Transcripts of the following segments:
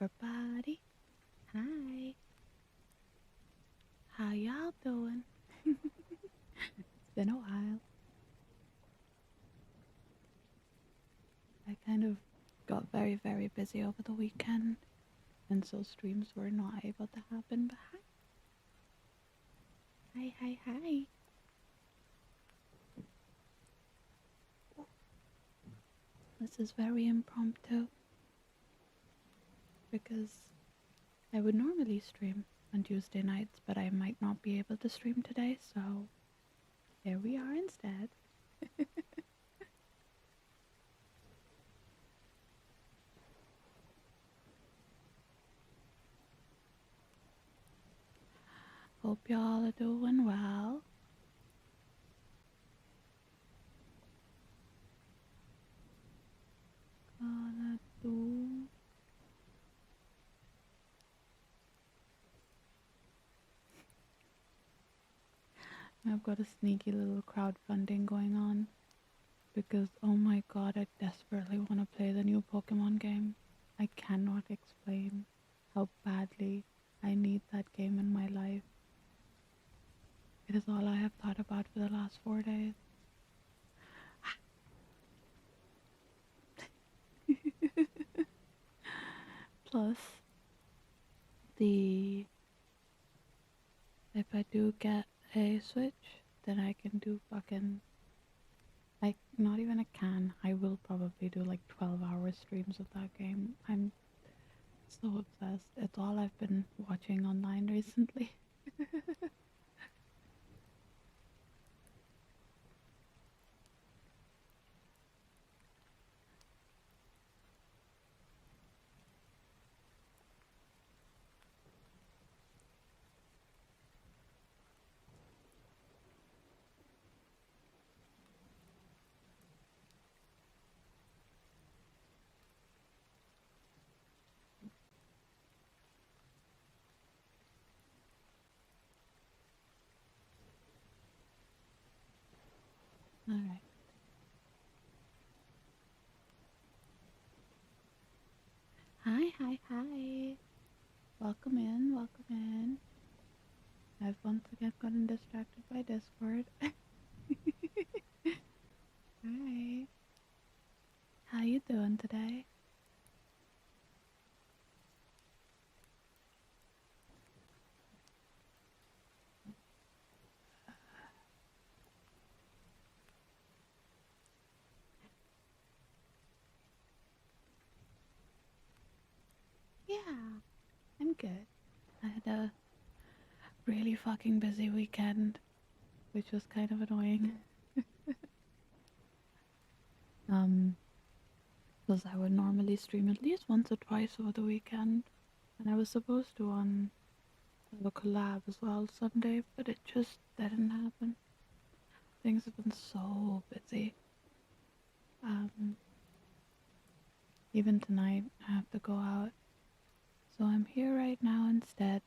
everybody. Hi. How y'all doing? It's been a while. I kind of got very, very busy over the weekend, and so streams were not able to happen. But hi, hi, hi, hi. This is very impromptu because I would normally stream on Tuesday nights, but I might not be able to stream today, so here we are instead. Hope y'all are doing well. Gonna do. I've got a sneaky little crowdfunding going on because, oh my god, I desperately want to play the new Pokemon game. I cannot explain how badly I need that game in my life. It is all I have thought about for the last 4 days. Plus, the if I do get a Switch, then I can do fucking like not even a can. I will probably do like 12-hour streams of that game. I'm so obsessed. It's all I've been watching online recently. All right. Hi, hi, hi. Welcome in, welcome in. I've once again gotten distracted by Discord. Hi. How you doing today? Yeah, I'm good. I had a really fucking busy weekend, which was kind of annoying. Um, because I would normally stream at least once or twice over the weekend, and I was supposed to on have a collab as well Sunday, but it just didn't happen. Things have been so busy. Um, Even tonight I have to go out, so I'm here right now instead.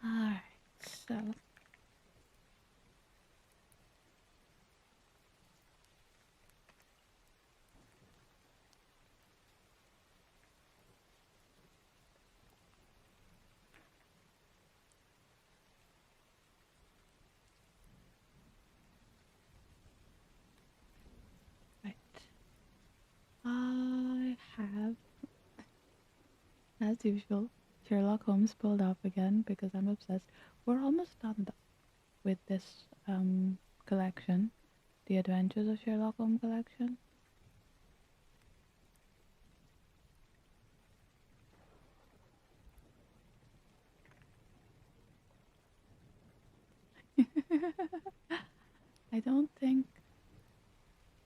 Alright, so right. I have, as usual, Sherlock Holmes pulled up again because I'm obsessed. We're almost done though with this collection, the Adventures of Sherlock Holmes collection. I don't think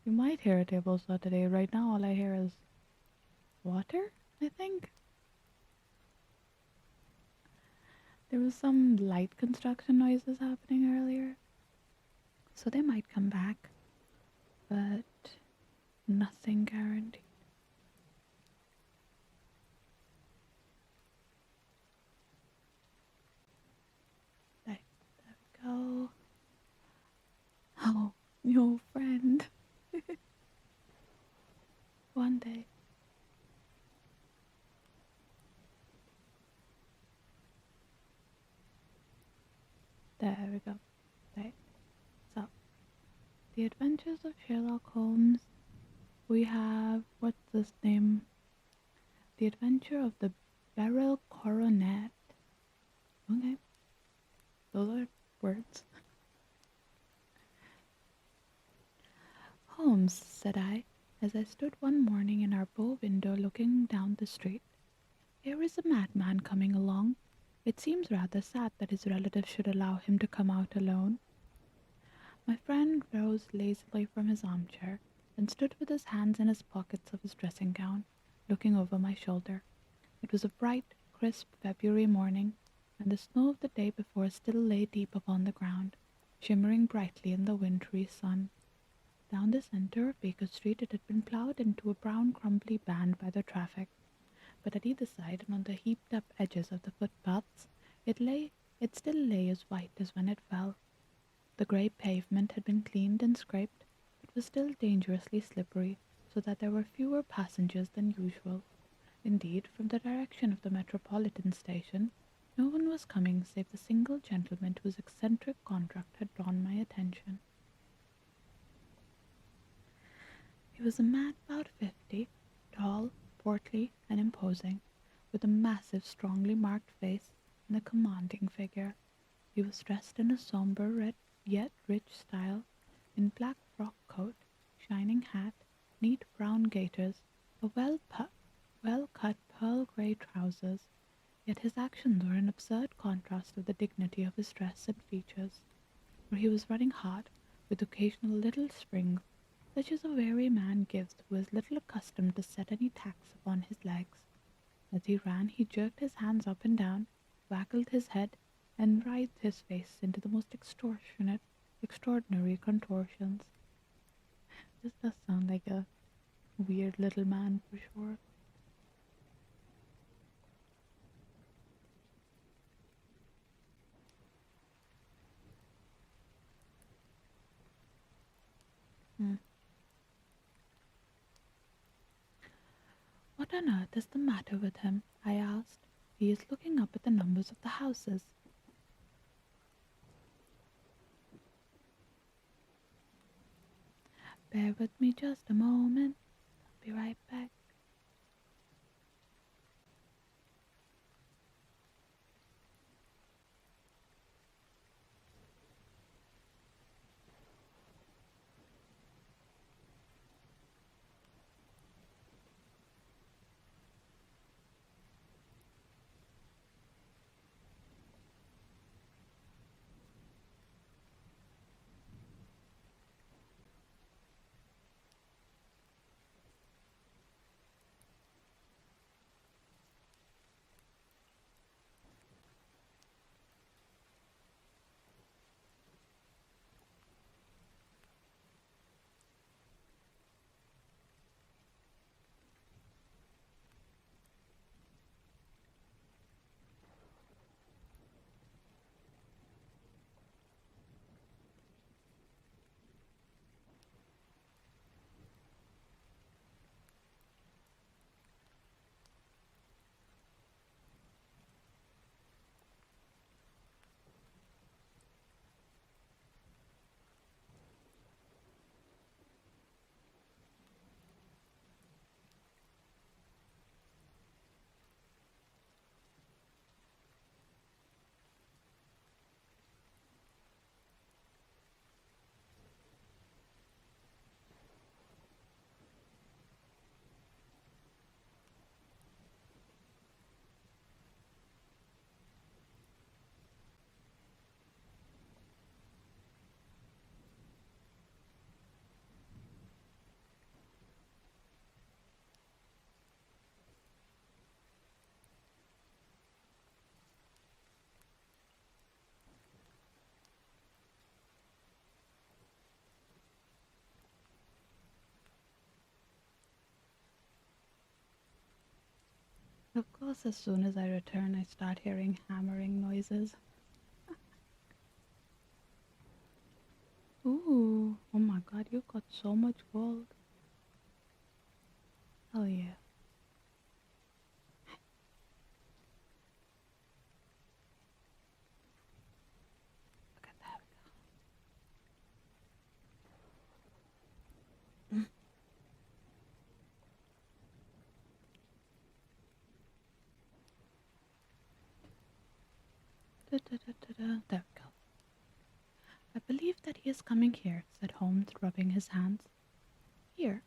you might hear a table saw today. Right now, all I hear is water. I think there was some light construction noises happening earlier. So they might come back, but nothing guaranteed. Right, there we go. Oh, your friend. One day. There we go. Right. So, The Adventures of Sherlock Holmes. We have, what's this name? The Adventure of the Beryl Coronet. Okay, those are words. Holmes, said I, as I stood one morning in our bow window looking down the street. Here is a madman coming along. It seems rather sad that his relatives should allow him to come out alone. My friend rose lazily from his armchair and stood with his hands in his pockets of his dressing gown, looking over my shoulder. It was a bright, crisp February morning, and the snow of the day before still lay deep upon the ground, shimmering brightly in the wintry sun. Down the centre of Baker Street it had been ploughed into a brown crumbly band by the traffic, but at either side and on the heaped up edges of the footpaths it still lay as white as when it fell. The grey pavement had been cleaned and scraped, but was still dangerously slippery, so that there were fewer passengers than usual. Indeed, from the direction of the Metropolitan Station, no one was coming save the single gentleman whose eccentric conduct had drawn my attention. He was a man about 50, tall, portly, and imposing, with a massive, strongly marked face and a commanding figure. He was dressed in a sombre red yet rich style, in black frock coat, shining hat, neat brown gaiters, a well-cut pearl-grey trousers, yet his actions were an absurd contrast with the dignity of his dress and features, for he was running hard, with occasional little springs, such as a weary man gives who is little accustomed to set any tax upon his legs. As he ran, he jerked his hands up and down, waggled his head, and writhed his face into the most extraordinary contortions. This does sound like a weird little man for sure. Hmm. What on earth is the matter with him? I asked. He is looking up at the numbers of the houses. Bear with me just a moment. I'll be right back. Of course, as soon as I return, I start hearing hammering noises. Ooh, oh my god, you've got so much gold. Hell yeah. Look at that. Da-da-da-da-da. There we go. I believe that he is coming here, said Holmes, rubbing his hands. Here?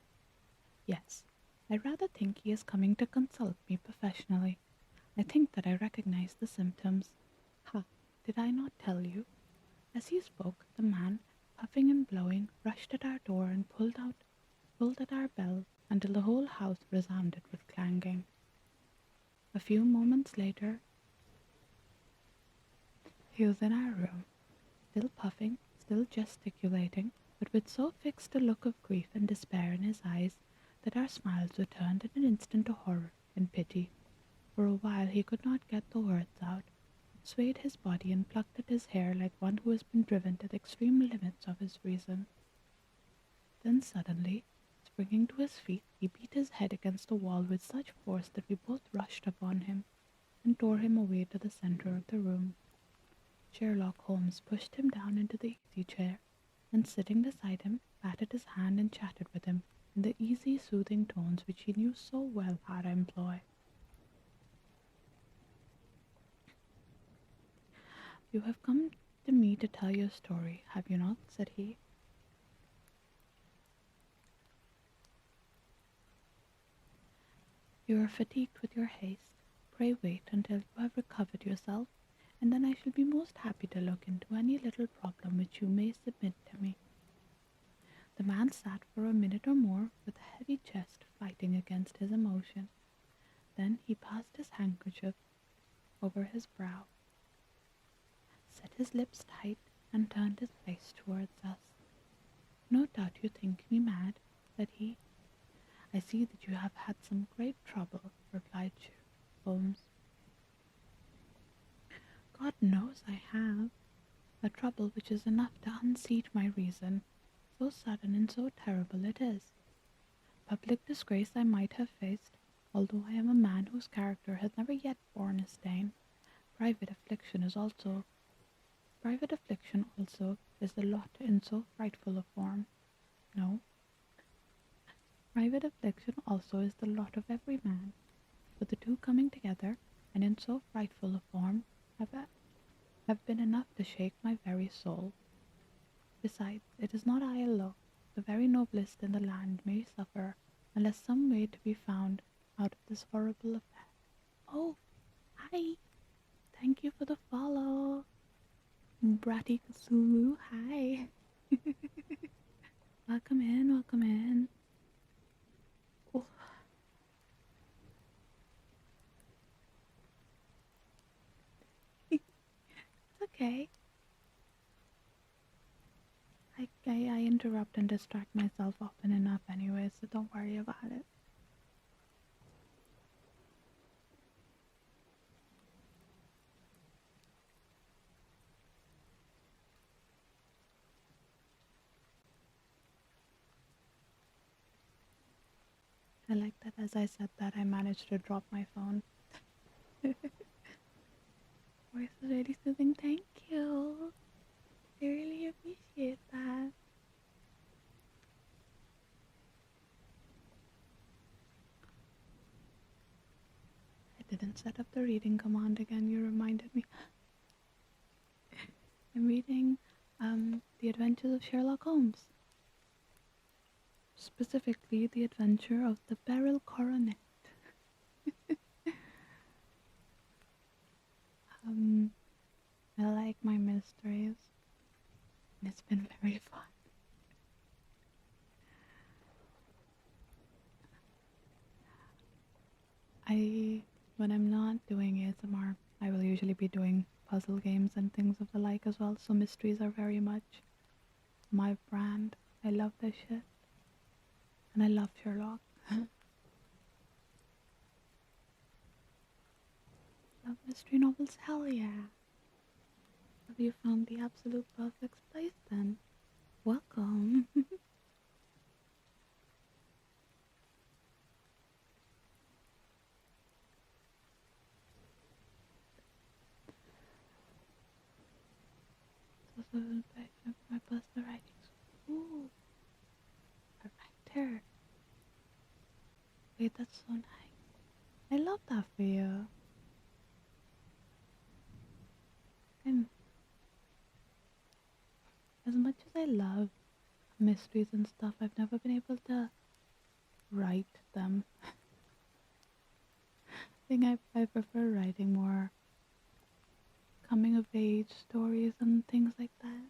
Yes. I rather think he is coming to consult me professionally. I think that I recognize the symptoms. Ha! Did I not tell you? As he spoke, the man, puffing and blowing, rushed at our door and pulled at our bell until the whole house resounded with clanging. A few moments later, he was in our room, still puffing, still gesticulating, but with so fixed a look of grief and despair in his eyes that our smiles were turned in an instant to horror and pity. For a while he could not get the words out, but swayed his body and plucked at his hair like one who has been driven to the extreme limits of his reason. Then suddenly, springing to his feet, he beat his head against the wall with such force that we both rushed upon him and tore him away to the centre of the room. Sherlock Holmes pushed him down into the easy-chair, and sitting beside him, patted his hand and chatted with him in the easy, soothing tones which he knew so well how to employ. You have come to me to tell your story, have you not? Said he. You are fatigued with your haste. Pray wait until you have recovered yourself, and then I shall be most happy to look into any little problem which you may submit to me. The man sat for a minute or more with a heavy chest fighting against his emotion. Then he passed his handkerchief over his brow, set his lips tight, and turned his face towards us. No doubt you think me mad, said he. I see that you have had some great trouble, replied Holmes. God knows I have. A trouble which is enough to unseat my reason. So sudden and so terrible it is. Public disgrace I might have faced, although I am a man whose character has never yet borne a stain. Private affliction also is the lot in so frightful a form. No, private affliction also is the lot of every man, but the two coming together, and in so frightful a form, have been enough to shake my very soul. Besides, it is not I alone. The very noblest in the land may suffer, unless some way to be found out of this horrible affair. Oh, hi! Thank you for the follow. Bratty Cthulhu, hi! Welcome in, welcome in. Oh. It's okay. I interrupt and distract myself often enough anyway, so don't worry about it. I like that as I said that, I managed to drop my phone. Voice is really soothing. Thank you. I really appreciate that. I didn't set up the reading command again. You reminded me. I'm reading The Adventures of Sherlock Holmes. Specifically, The Adventure of the Beryl Coronet. I like my mysteries. It's been very fun. When I'm not doing ASMR, I will usually be doing puzzle games and things of the like as well, so mysteries are very much my brand. I love this shit. And I love Sherlock. love mystery novels. Hell yeah. Have you found the absolute perfect place then? Welcome. It's also a passion of my personal writings. Ooh, a writer. Wait, that's so nice. I love that for you. I'm as much as I love mysteries and stuff, I've never been able to write them. I think I prefer writing more coming of age stories and things like that.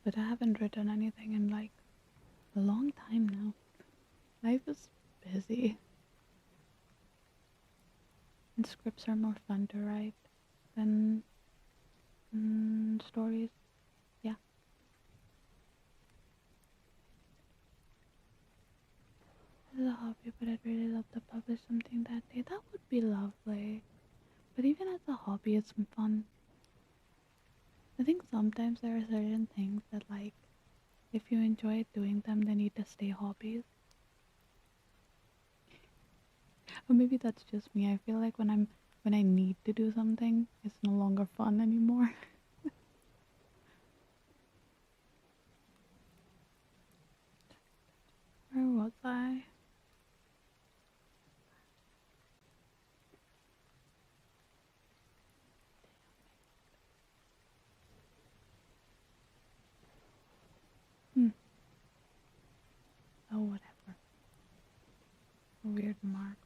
But I haven't written anything in like a long time now. Life is busy, and scripts are more fun to write than stories. Yeah, it's a hobby, but I'd really love to publish something that day. That would be lovely. But even as a hobby, it's fun. I think sometimes there are certain things that, like, if you enjoy doing them, they need to stay hobbies. Or maybe that's just me. I feel like when I need to do something, it's no longer fun anymore. Where was I? Hmm. Oh, whatever. Weird marks.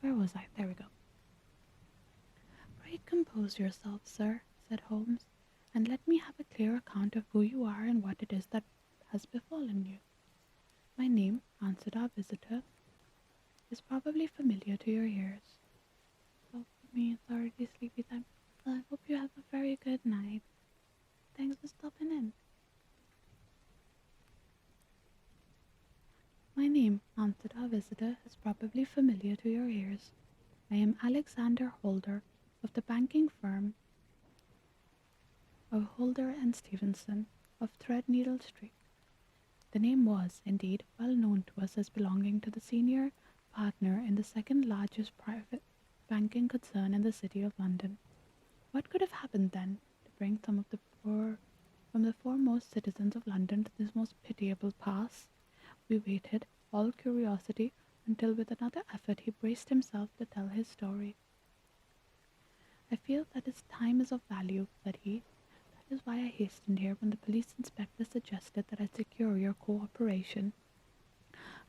Where was I? There we go. Pray compose yourself, sir, said Holmes, and let me have a clear account of who you are and what it is that has befallen you. My name, answered our visitor, is probably familiar to your ears. So for me, it's already sleepy time. Well, I hope you have a very good night. Thanks for stopping in. My name, answered our visitor, is probably familiar to your ears. I am Alexander Holder, of the banking firm of Holder and Stevenson, of Threadneedle Street. The name was, indeed, well known to us as belonging to the senior partner in the second largest private banking concern in the city of London. What could have happened then to bring some of the poor from the foremost citizens of London to this most pitiable pass? We waited, all curiosity, until with another effort he braced himself to tell his story. I feel that his time is of value, said he. That is why I hastened here when the police inspector suggested that I secure your cooperation.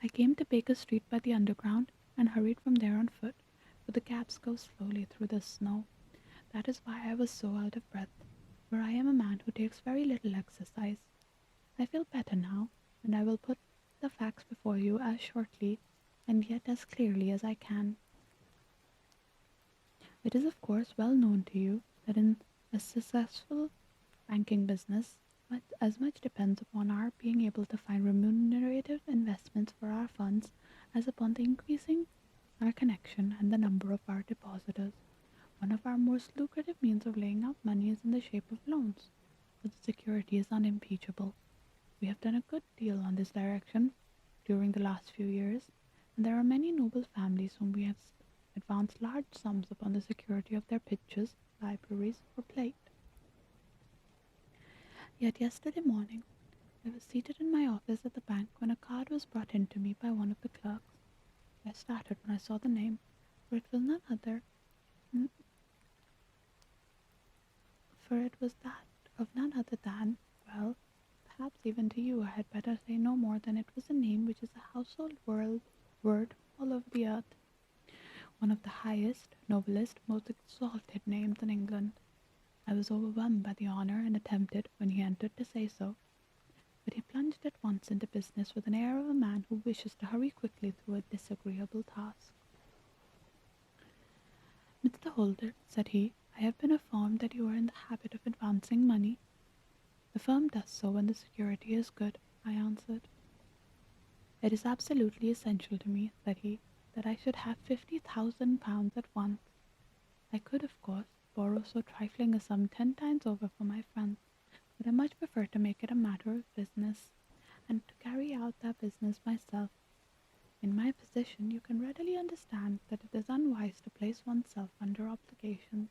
I came to Baker Street by the Underground and hurried from there on foot, for the cabs go slowly through the snow. That is why I was so out of breath, for I am a man who takes very little exercise. I feel better now, and I will put the facts before you as shortly and yet as clearly as I can. It is of course well known to you that in a successful banking business, as much depends upon our being able to find remunerative investments for our funds as upon the increasing our connection and the number of our depositors. One of our most lucrative means of laying out money is in the shape of loans, for the security is unimpeachable. We have done a good deal on this direction during the last few years, and there are many noble families whom we have advanced large sums upon the security of their pictures, libraries, or plate. Yet yesterday morning I was seated in my office at the bank when a card was brought in to me by one of the clerks. I started when I saw the name, for it was none other, for it was that of none other than, well, perhaps even to you I had better say no more than it was a name which is a household word all over the earth, one of the highest, noblest, most exalted names in England. I was overwhelmed by the honour and attempted, when he entered, to say so, but he plunged at once into business with an air of a man who wishes to hurry quickly through a disagreeable task. Mr. Holder, said he, I have been informed that you are in the habit of advancing money. The firm does so when the security is good, I answered. It is absolutely essential to me, said he, that I should have £50,000 at once. I could, of course, borrow so trifling a sum 10 times over from my friends, but I much prefer to make it a matter of business, and to carry out that business myself. In my position, you can readily understand that it is unwise to place oneself under obligations.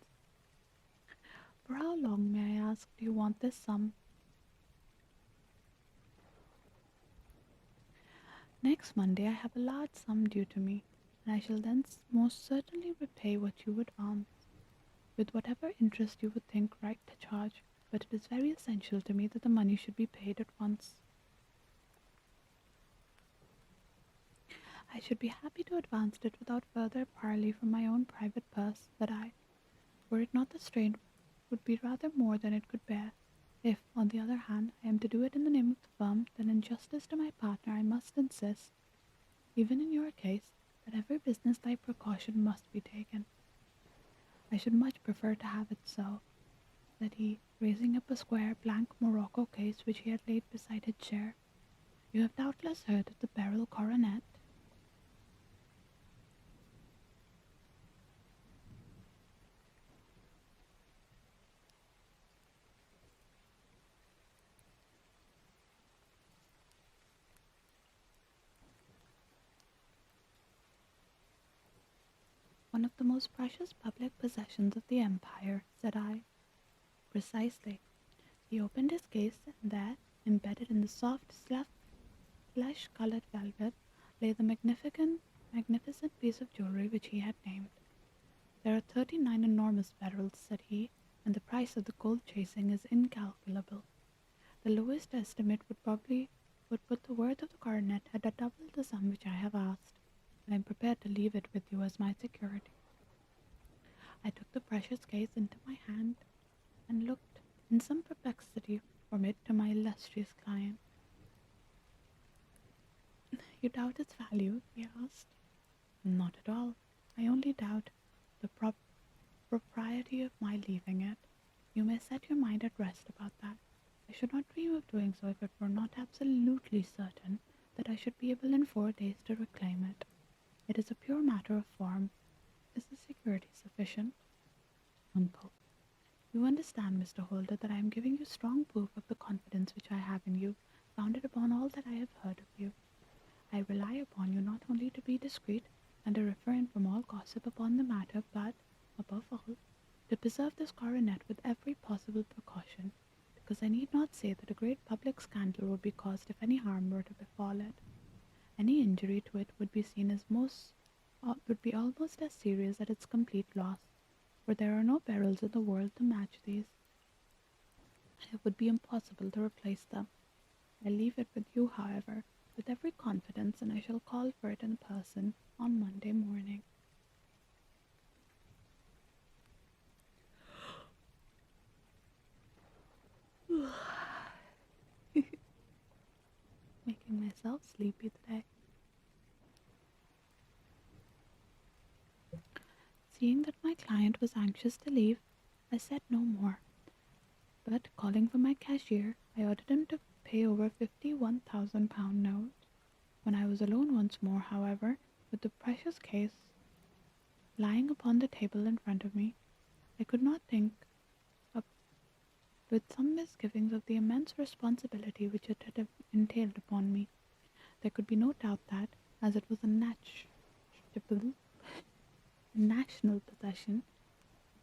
For how long, may I ask, do you want this sum? Next Monday I have a large sum due to me, and I shall then most certainly repay what you advance, with whatever interest you would think right to charge, but it is very essential to me that the money should be paid at once. I should be happy to advance it without further parley from my own private purse, said I, were it not the strain would be rather more than it could bear. If, on the other hand, I am to do it in the name of the firm, then in justice to my partner I must insist, even in your case, that every business-like precaution must be taken. I should much prefer to have it so, said he, raising up a square blank morocco case which he had laid beside his chair. You have doubtless heard of the Beryl coronet? One of the most precious public possessions of the empire, said I. Precisely. He opened his case, and there, embedded in the soft, flesh-colored velvet, lay the magnificent piece of jewellery which he had named. There are 39 enormous barrels, said he, and the price of the gold chasing is incalculable. The lowest estimate would put the worth of the coronet at double the sum which I have asked. I am prepared to leave it with you as my security. I took the precious case into my hand and looked in some perplexity from it to my illustrious client. You doubt its value? He asked. Not at all. I only doubt the propriety of my leaving it. You may set your mind at rest about that. I should not dream of doing so if it were not absolutely certain that I should be able in 4 days to reclaim it. It is a pure matter of form. Is the security sufficient? Uncle, you understand, Mr. Holder, that I am giving you strong proof of the confidence which I have in you, founded upon all that I have heard of you. I rely upon you not only to be discreet and to refrain from all gossip upon the matter, but, above all, to preserve this coronet with every possible precaution, because I need not say that a great public scandal would be caused if any harm were to befall it. Any injury to it would be seen as would be almost as serious as its complete loss, for there are no barrels in the world to match these. It would be impossible to replace them. I leave it with you, however, with every confidence, and I shall call for it in person on Monday morning. Making myself sleepy today. Seeing that my client was anxious to leave, I said no more, but calling for my cashier, I ordered him to pay over £51,000 note. When I was alone once more, however, with the precious case lying upon the table in front of me, I could not think of, with some misgivings of the immense responsibility which it had entailed upon me. There could be no doubt that, as it was a national possession,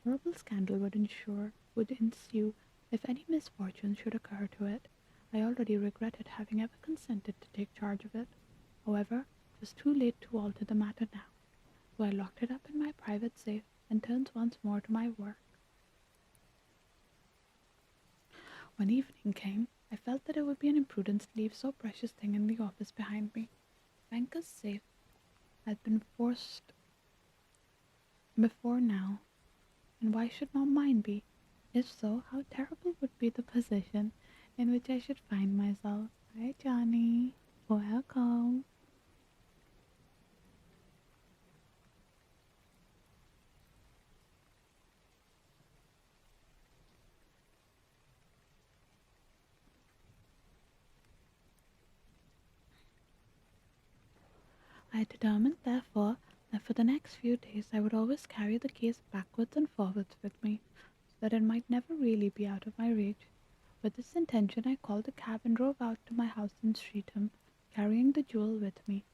a horrible scandal would ensue if any misfortune should occur to it. I already regretted having ever consented to take charge of it. However, it was too late to alter the matter now, so I locked it up in my private safe and turned once more to my work. When evening came, I felt that it would be an imprudence to leave so precious thing in the office behind me. Banker's safe had been forced before now, and why should not mine be? If so, how terrible would be the position in which I should find myself. Hi, Johnny. Welcome. I determined, therefore, that for the next few days I would always carry the case backwards and forwards with me, so that it might never really be out of my reach. With this intention I called a cab and drove out to my house in Streatham, carrying the jewel with me.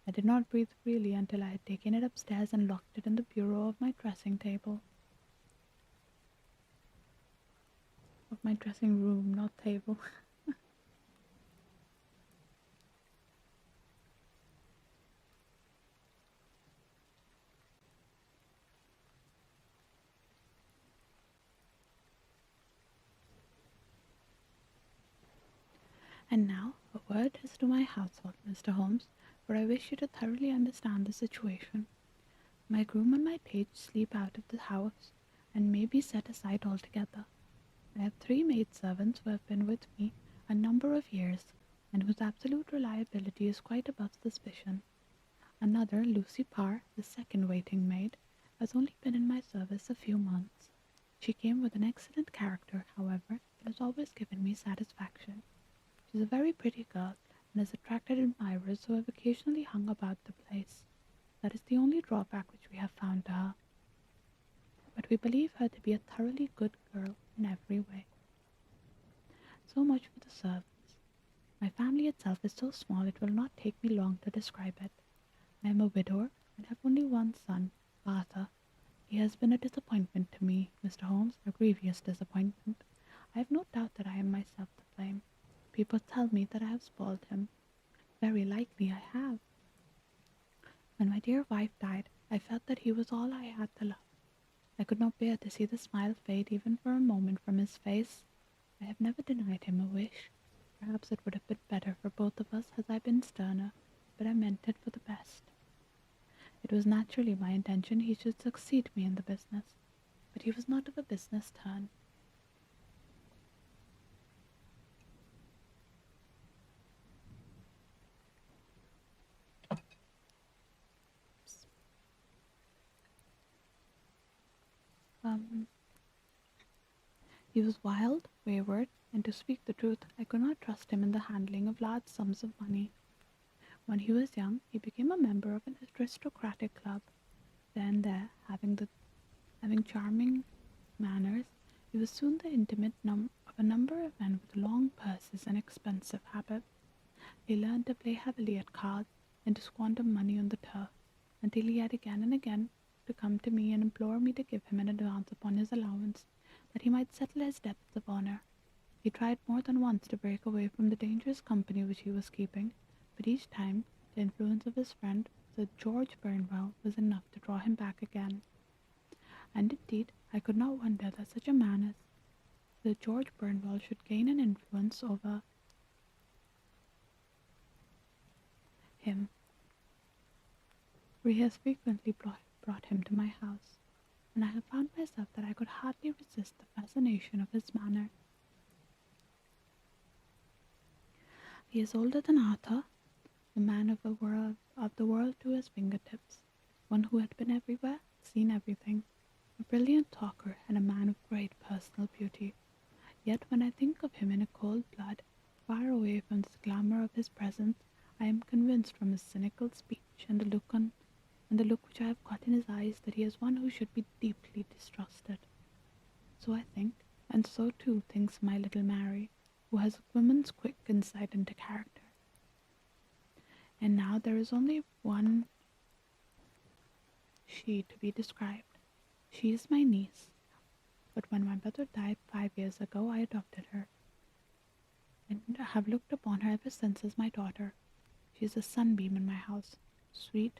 I did not breathe freely until I had taken it upstairs and locked it in the bureau of my dressing table. Of my dressing room, not table. And now a word as to my household, Mr. Holmes, for I wish you to thoroughly understand the situation. My groom and my page sleep out of the house, and may be set aside altogether. I have 3 maidservants who have been with me a number of years, and whose absolute reliability is quite above suspicion. Another, Lucy Parr, the second waiting maid, has only been in my service a few months. She came with an excellent character, however, and has always given me satisfaction. She is a very pretty girl, and has attracted admirers who have occasionally hung about the place. That is the only drawback which we have found to her, but we believe her to be a thoroughly good girl in every way. So much for the servants. My family itself is so small it will not take me long to describe it. I am a widower and have only one son, Arthur. He has been a disappointment to me, Mr. Holmes, a grievous disappointment. I have no doubt that I am myself to blame. People tell me that I have spoiled him. Very likely I have. When my dear wife died, I felt that he was all I had to love. I could not bear to see the smile fade even for a moment from his face. I have never denied him a wish. Perhaps it would have been better for both of us had I been sterner, but I meant it for the best. It was naturally my intention he should succeed me in the business, but he was not of a business turn. Um, he was wild, wayward, and to speak the truth, I could not trust him in the handling of large sums of money. When he was young, he became a member of an aristocratic club. Then there, having charming manners, he was soon the intimate of a number of men with long purses and expensive habits. He learned to play heavily at cards and to squander money on the turf, until he had again and again to come to me and implore me to give him an advance upon his allowance, that he might settle his debts of honour. He tried more than once to break away from the dangerous company which he was keeping, but each time the influence of his friend, Sir George Burnwell, was enough to draw him back again. And indeed I could not wonder that such a man as Sir George Burnwell should gain an influence over him, for he has frequently brought him to my house, and I have found myself that I could hardly resist the fascination of his manner. He is older than Arthur, the man of the world to his fingertips, one who had been everywhere, seen everything, a brilliant talker and a man of great personal beauty. Yet when I think of him in a cold blood, far away from the glamour of his presence, I am convinced from his cynical speech and the look which I have caught in his eyes that he is one who should be deeply distrusted. So I think, and so too thinks my little Mary, who has a woman's quick insight into character. And now there is only one she to be described. She is my niece, but when my mother died 5 years ago, I adopted her, and have looked upon her ever since as my daughter. She is a sunbeam in my house, sweet,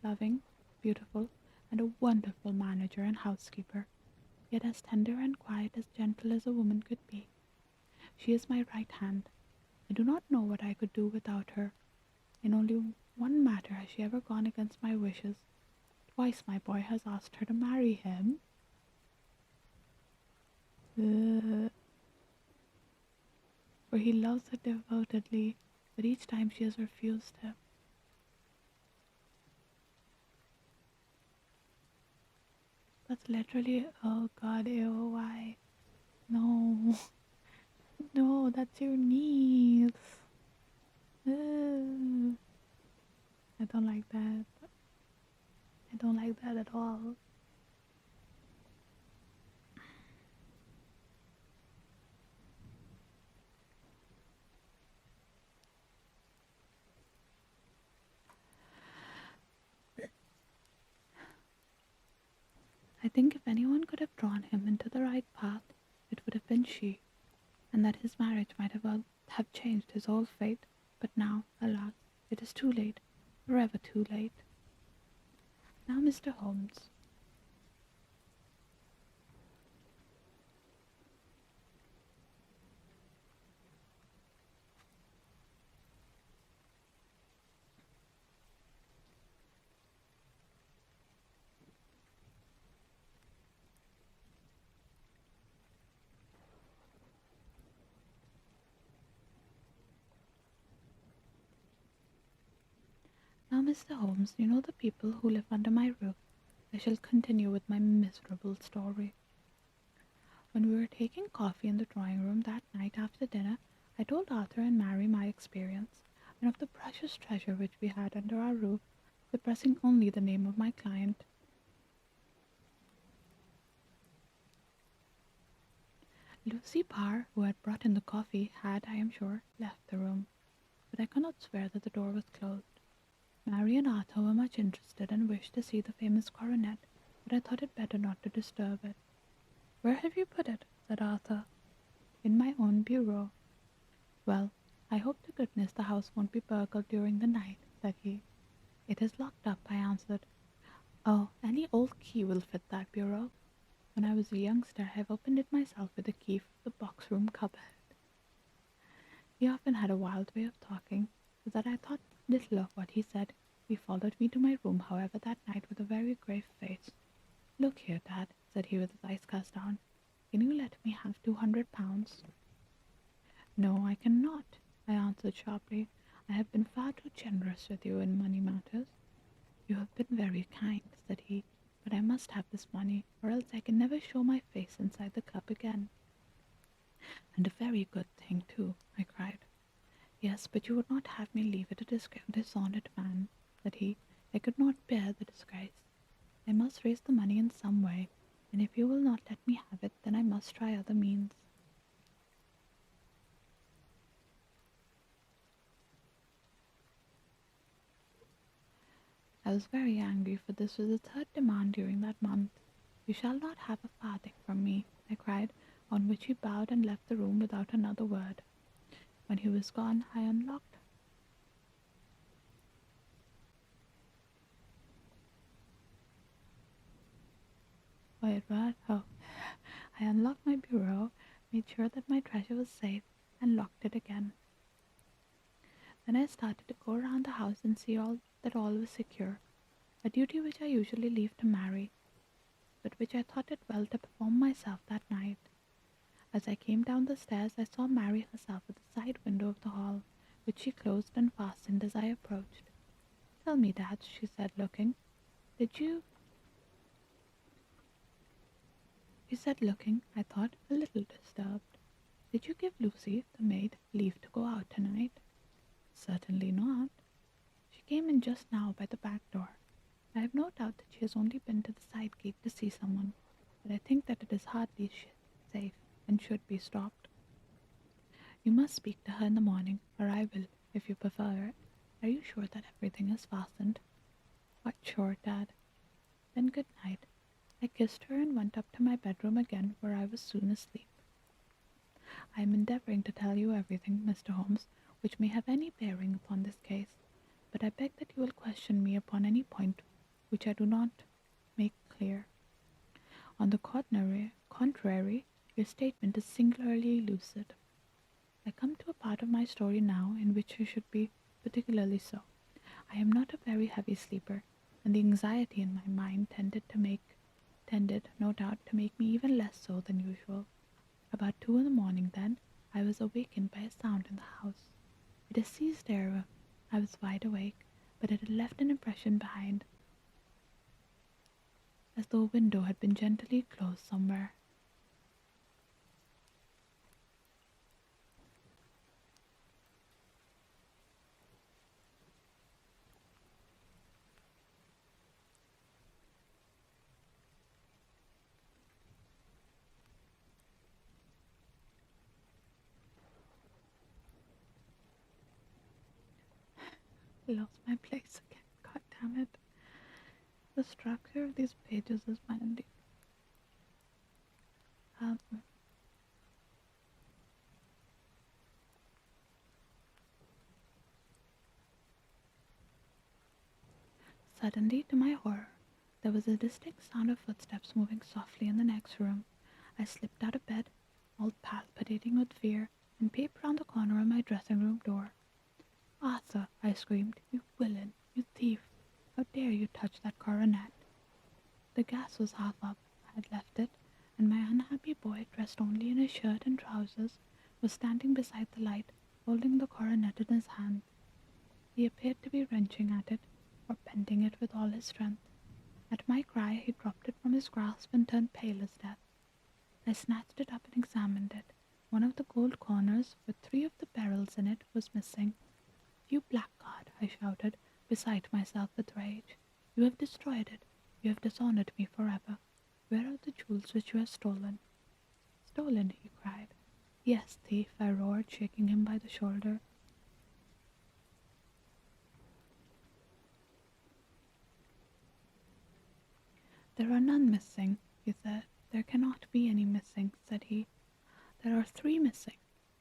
loving, beautiful, and a wonderful manager and housekeeper, yet as tender and quiet, as gentle as a woman could be. She is my right hand. I do not know what I could do without her. In only one matter has she ever gone against my wishes. Twice my boy has asked her to marry him. For he loves her devotedly, but each time she has refused him. That's literally, oh god, ew, why? No, no, that's your niece. Ugh. I don't like that. I don't like that at all. I think if anyone could have drawn him into the right path, it would have been she, and that his marriage might have changed his whole fate. But now, alas, it is too late, forever too late. Now, Mr. Holmes, you know the people who live under my roof. I shall continue with my miserable story. When we were taking coffee in the drawing room that night after dinner, I told Arthur and Mary my experience, and of the precious treasure which we had under our roof, suppressing only the name of my client. Lucy Parr, who had brought in the coffee, had, I am sure, left the room, but I cannot swear that the door was closed. Mary and Arthur were much interested and wished to see the famous coronet, but I thought it better not to disturb it. "Where have you put it?" said Arthur. "In my own bureau." "Well, I hope to goodness the house won't be burgled during the night," said he. "It is locked up," I answered. "Oh, any old key will fit that bureau. When I was a youngster, I have opened it myself with the key from the box-room cupboard." He often had a wild way of talking, so that I thought little of what he said. He followed me to my room, however, that night with a very grave face. "Look here, Dad," said he with his eyes cast down. "Can you let me have £200?" "No, I cannot," I answered sharply. "I have been far too generous with you in money matters." "You have been very kind," said he, "but I must have this money, or else I can never show my face inside the club again." "And a very good thing, too," I cried. "Yes, but you would not have me leave it a dishonoured man," said he. "I could not bear the disgrace. I must raise the money in some way, and if you will not let me have it, then I must try other means." I was very angry, for this was the third demand during that month. "You shall not have a farthing from me," I cried, on which he bowed and left the room without another word. When he was gone, I unlocked. Wait, what? Oh. I unlocked my bureau, made sure that my treasure was safe, and locked it again. Then I started to go around the house and see that all was secure, a duty which I usually leave to Mary, but which I thought it well to perform myself that night. As I came down the stairs, I saw Mary herself at the side window of the hall, which she closed and fastened as I approached. "Tell me, Dad," she said, looking, "did you—" She said, looking, I thought, a little disturbed, "Did you give Lucy, the maid, leave to go out tonight?" "Certainly not. She came in just now by the back door. I have no doubt that she has only been to the side gate to see someone, but I think that it is hardly safe, and should be stopped. You must speak to her in the morning, or I will, if you prefer it. Are you sure that everything is fastened?" "Quite sure, Dad." "Then good night." I kissed her and went up to my bedroom again, where I was soon asleep. I am endeavouring to tell you everything, Mr. Holmes, which may have any bearing upon this case, but I beg that you will question me upon any point which I do not make clear. On the contrary, your statement is singularly lucid. I come to a part of my story now in which I should be particularly so. I am not a very heavy sleeper, and the anxiety in my mind tended, no doubt, to make me even less so than usual. About 2 in the morning, then, I was awakened by a sound in the house. It had ceased ere I was wide awake, but it had left an impression behind, as though a window had been gently closed somewhere. I lost my place again. God damn it. The structure of these pages is mind. Um, Suddenly, to my horror, there was a distinct sound of footsteps moving softly in the next room. I slipped out of bed, all palpitating with fear, and peeped round the corner of my dressing-room door. "Arthur!" I screamed. "You villain! You thief! How dare you touch that coronet?" The gas was half up. I had left it, and my unhappy boy, dressed only in his shirt and trousers, was standing beside the light, holding the coronet in his hand. He appeared to be wrenching at it, or bending it with all his strength. At my cry he dropped it from his grasp and turned pale as death. I snatched it up and examined it. One of the gold corners, with 3 of the beryls in it, was missing. "You blackguard!" I shouted, beside myself with rage. "You have destroyed it. You have dishonored me forever. Where are the jewels which you have stolen?" "Stolen!" he cried. "Yes, thief!" I roared, shaking him by the shoulder. "There are none missing," he said. "There cannot be any missing," said he. "There are 3 missing,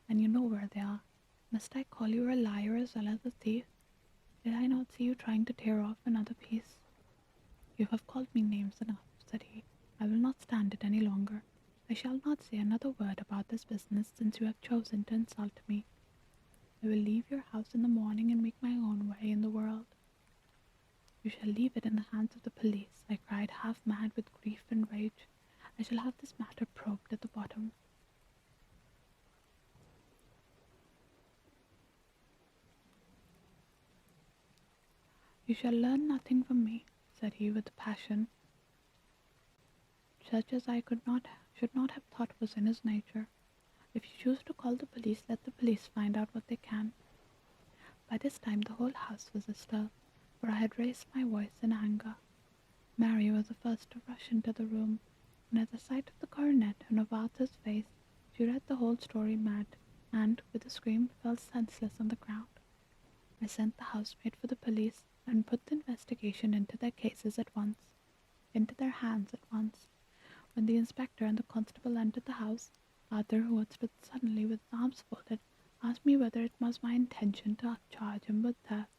and you know where they are. Must I call you a liar as well as a thief? Did I not see you trying to tear off another piece?" "You have called me names enough," said he. "I will not stand it any longer. I shall not say another word about this business since you have chosen to insult me. I will leave your house in the morning and make my own way in the world." "You shall leave it in the hands of the police," I cried, half mad with grief and rage. "I shall have this matter probed at the bottom." "You shall learn nothing from me," said he with passion, such as I should not have thought was in his nature. "If you choose to call the police, let the police find out what they can." By this time the whole house was astir, for I had raised my voice in anger. Mary was the first to rush into the room, and at the sight of the coronet and of Arthur's face, she read the whole story mad, and, with a scream, fell senseless on the ground. I sent the housemaid for the police, and put the investigation into their cases at once, into their hands at once. When the inspector and the constable entered the house, Arthur, who had stood suddenly with his arms folded, asked me whether it was my intention to charge him with theft.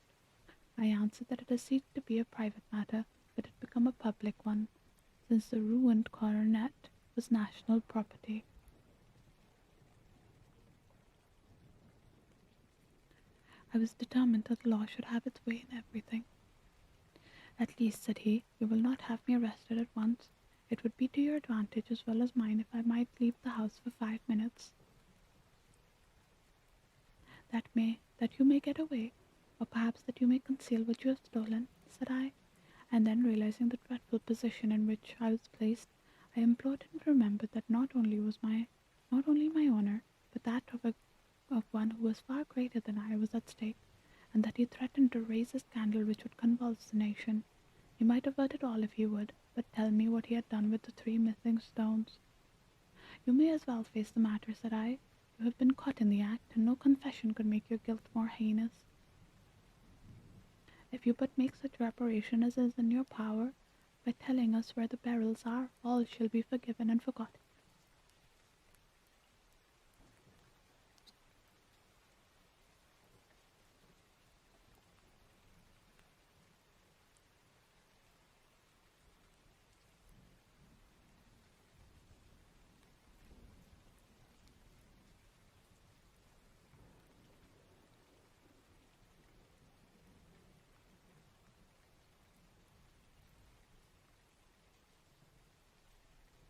I answered that it had ceased to be a private matter, but had become a public one, since the ruined coronet was national property. I was determined that the law should have its way in everything. "At least," said he, "you will not have me arrested at once. It would be to your advantage as well as mine if I might leave the house for 5 minutes. That you may get away, or perhaps that you may conceal what you have stolen," said I, and then, realizing the dreadful position in which I was placed, I implored him to remember that not only my honour, but that of one who was far greater than I was at stake, and that he threatened to raise a scandal which would convulse the nation. He might avert it all if he would, but tell me what he had done with the 3 missing stones. "You may as well face the matter," said I. "You have been caught in the act, and no confession could make your guilt more heinous. If you but make such reparation as is in your power, by telling us where the beryls are, all shall be forgiven and forgotten."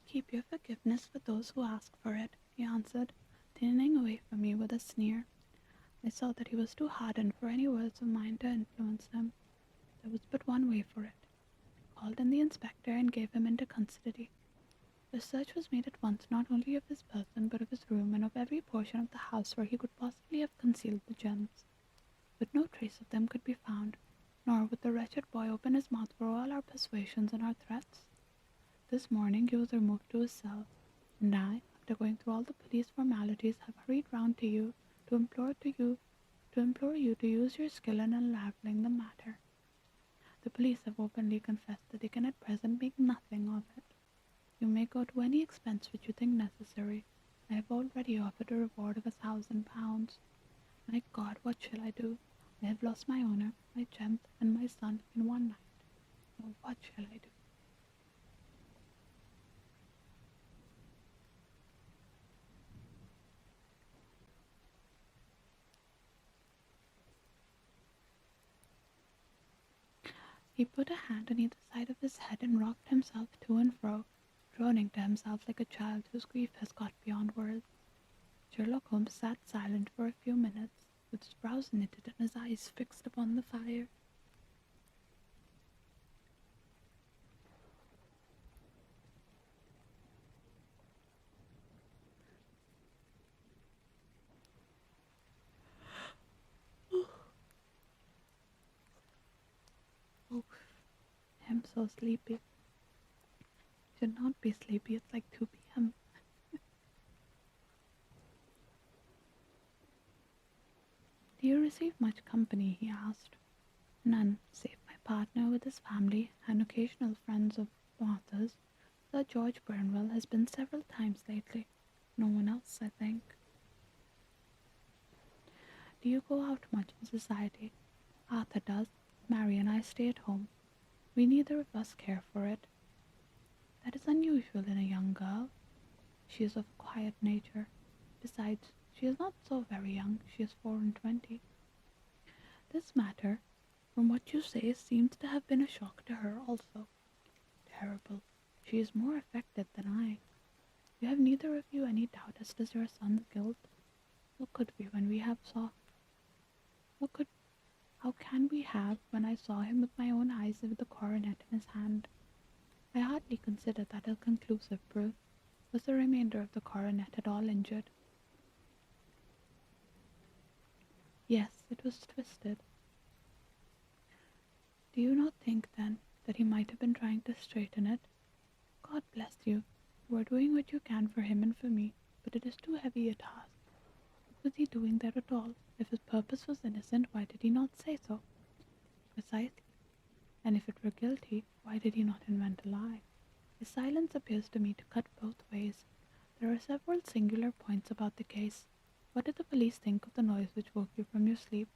"Keep your forgiveness for those who ask for it," he answered, turning away from me with a sneer. I saw that he was too hardened for any words of mine to influence him. There was but one way for it. I called in the inspector and gave him into custody. A search was made at once not only of his person but of his room and of every portion of the house where he could possibly have concealed the gems. But no trace of them could be found, nor would the wretched boy open his mouth for all our persuasions and our threats. This morning he was removed to his cell, and I, after going through all the police formalities, have hurried round to you to to implore you to use your skill in unraveling the matter. The police have openly confessed that they can at present make nothing of it. You may go to any expense which you think necessary. I have already offered a reward of £1,000. My God, what shall I do? I have lost my owner, my gems, and my son in one night. Oh, what shall I do? He put a hand on either side of his head and rocked himself to and fro, droning to himself like a child whose grief has got beyond words. Sherlock Holmes sat silent for a few minutes, with his brows knitted and his eyes fixed upon the fire. Oh, I'm so sleepy. Should not be sleepy, it's like 2 p.m. Do you receive much company? He asked. None, save my partner with his family and occasional friends of Martha's. Sir George Burnwell has been several times lately. No one else, I think. Do you go out much in society? Arthur does. Mary and I stay at home. We neither of us care for it. That is unusual in a young girl. She is of a quiet nature. Besides, she is not so very young. She is 24. This matter, from what you say, seems to have been a shock to her also. Terrible. She is more affected than I. You have neither of you any doubt as to your son's guilt? What could we when we have saw? What could? How can we have when I saw him with my own eyes with the coronet in his hand? I hardly considered that a conclusive proof. Was the remainder of the coronet at all injured? Yes, it was twisted. Do you not think, then, that he might have been trying to straighten it? God bless you. You are doing what you can for him and for me, but it is too heavy a task. What was he doing there at all? If his purpose was innocent, why did he not say so? Precisely. And if it were guilty, why did he not invent a lie? His silence appears to me to cut both ways. There are several singular points about the case. What did the police think of the noise which woke you from your sleep?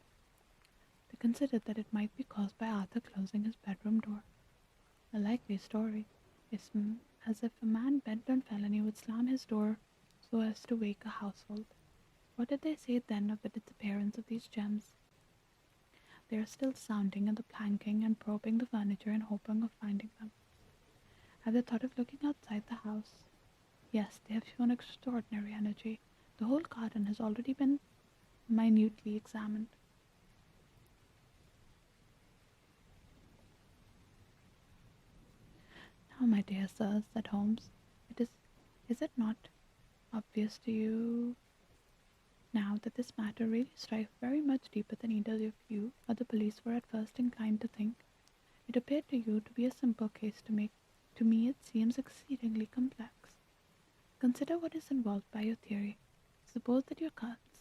They considered that it might be caused by Arthur closing his bedroom door. A likely story. It's as if a man bent on felony would slam his door so as to wake a household. What did they say then of the disappearance of these gems? They are still sounding at the planking and probing the furniture in hoping of finding them. Have they thought of looking outside the house? Yes, they have shown extraordinary energy. The whole garden has already been minutely examined. Now, my dear sir, said Holmes, is it not obvious to you now that this matter really strikes very much deeper than either of you or the police were at first inclined to think? It appeared to you to be a simple case to make. To me it seems exceedingly complex. Consider what is involved by your theory. Suppose that your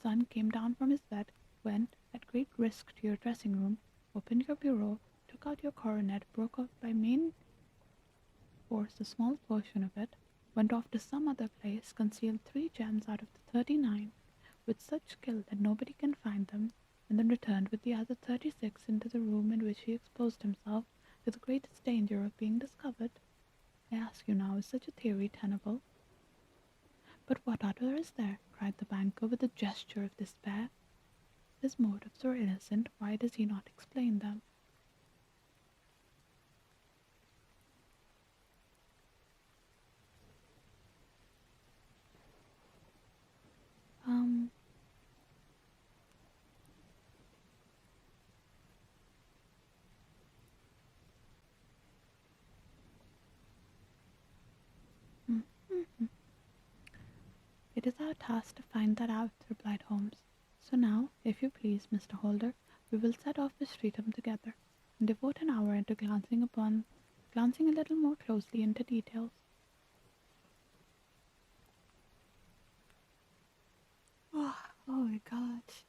son came down from his bed, went, at great risk, to your dressing room, opened your bureau, took out your coronet, broke out by main force a small portion of it, went off to some other place, concealed 3 gems out of the 39, with such skill that nobody can find them, and then returned with the other 36 into the room in which he exposed himself to the greatest danger of being discovered. I ask you now, is such a theory tenable? But what other is there? Cried the banker with a gesture of despair. If his motives are innocent, why does he not explain them? Um, mm, mm, mm. It is our task to find that out, replied Holmes. So now, if you please, Mr. Holder, we will set off for Streatham together, and devote an hour into glancing a little more closely into details. Oh, oh my gosh.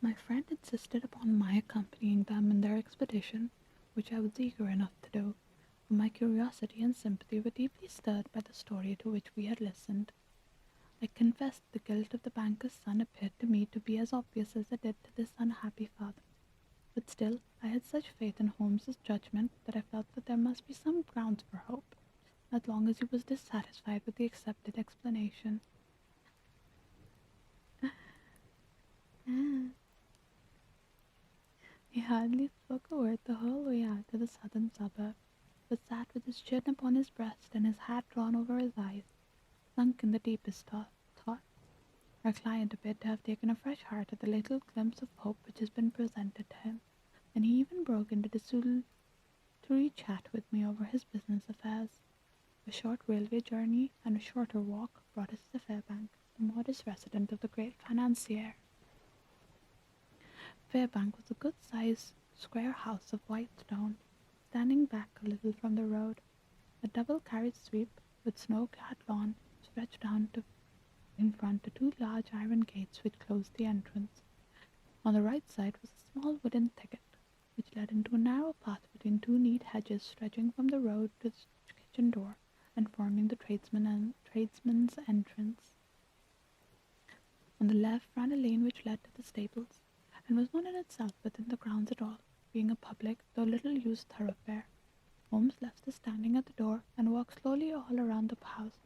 My friend insisted upon my accompanying them in their expedition, which I was eager enough to do, for my curiosity and sympathy were deeply stirred by the story to which we had listened. I confessed the guilt of the banker's son appeared to me to be as obvious as it did to this unhappy father. But still, I had such faith in Holmes's judgment that I felt that there must be some grounds for hope, as long as he was dissatisfied with the accepted explanation. Ah. He hardly spoke a word the whole way out to the southern suburb, but sat with his chin upon his breast and his hat drawn over his eyes, sunk in the deepest thought. Our client appeared to have taken a fresh heart at the little glimpse of hope which has been presented to him, and he even broke into desultory chat with me over his business affairs. A short railway journey and a shorter walk brought us to Fairbank, the modest residence of the great financier. Fairbank was a good-sized square house of white stone, standing back a little from the road. A double-carriage sweep, with snow-clad lawn, stretched down to in front to two large iron gates which closed the entrance. On the right side was a small wooden thicket, which led into a narrow path between two neat hedges stretching from the road to the kitchen door, and forming the tradesman's entrance. On the left ran a lane which led to the stables, and was not in itself within the grounds at all, being a public though little used thoroughfare. Holmes left us standing at the door, and walked slowly all around the house,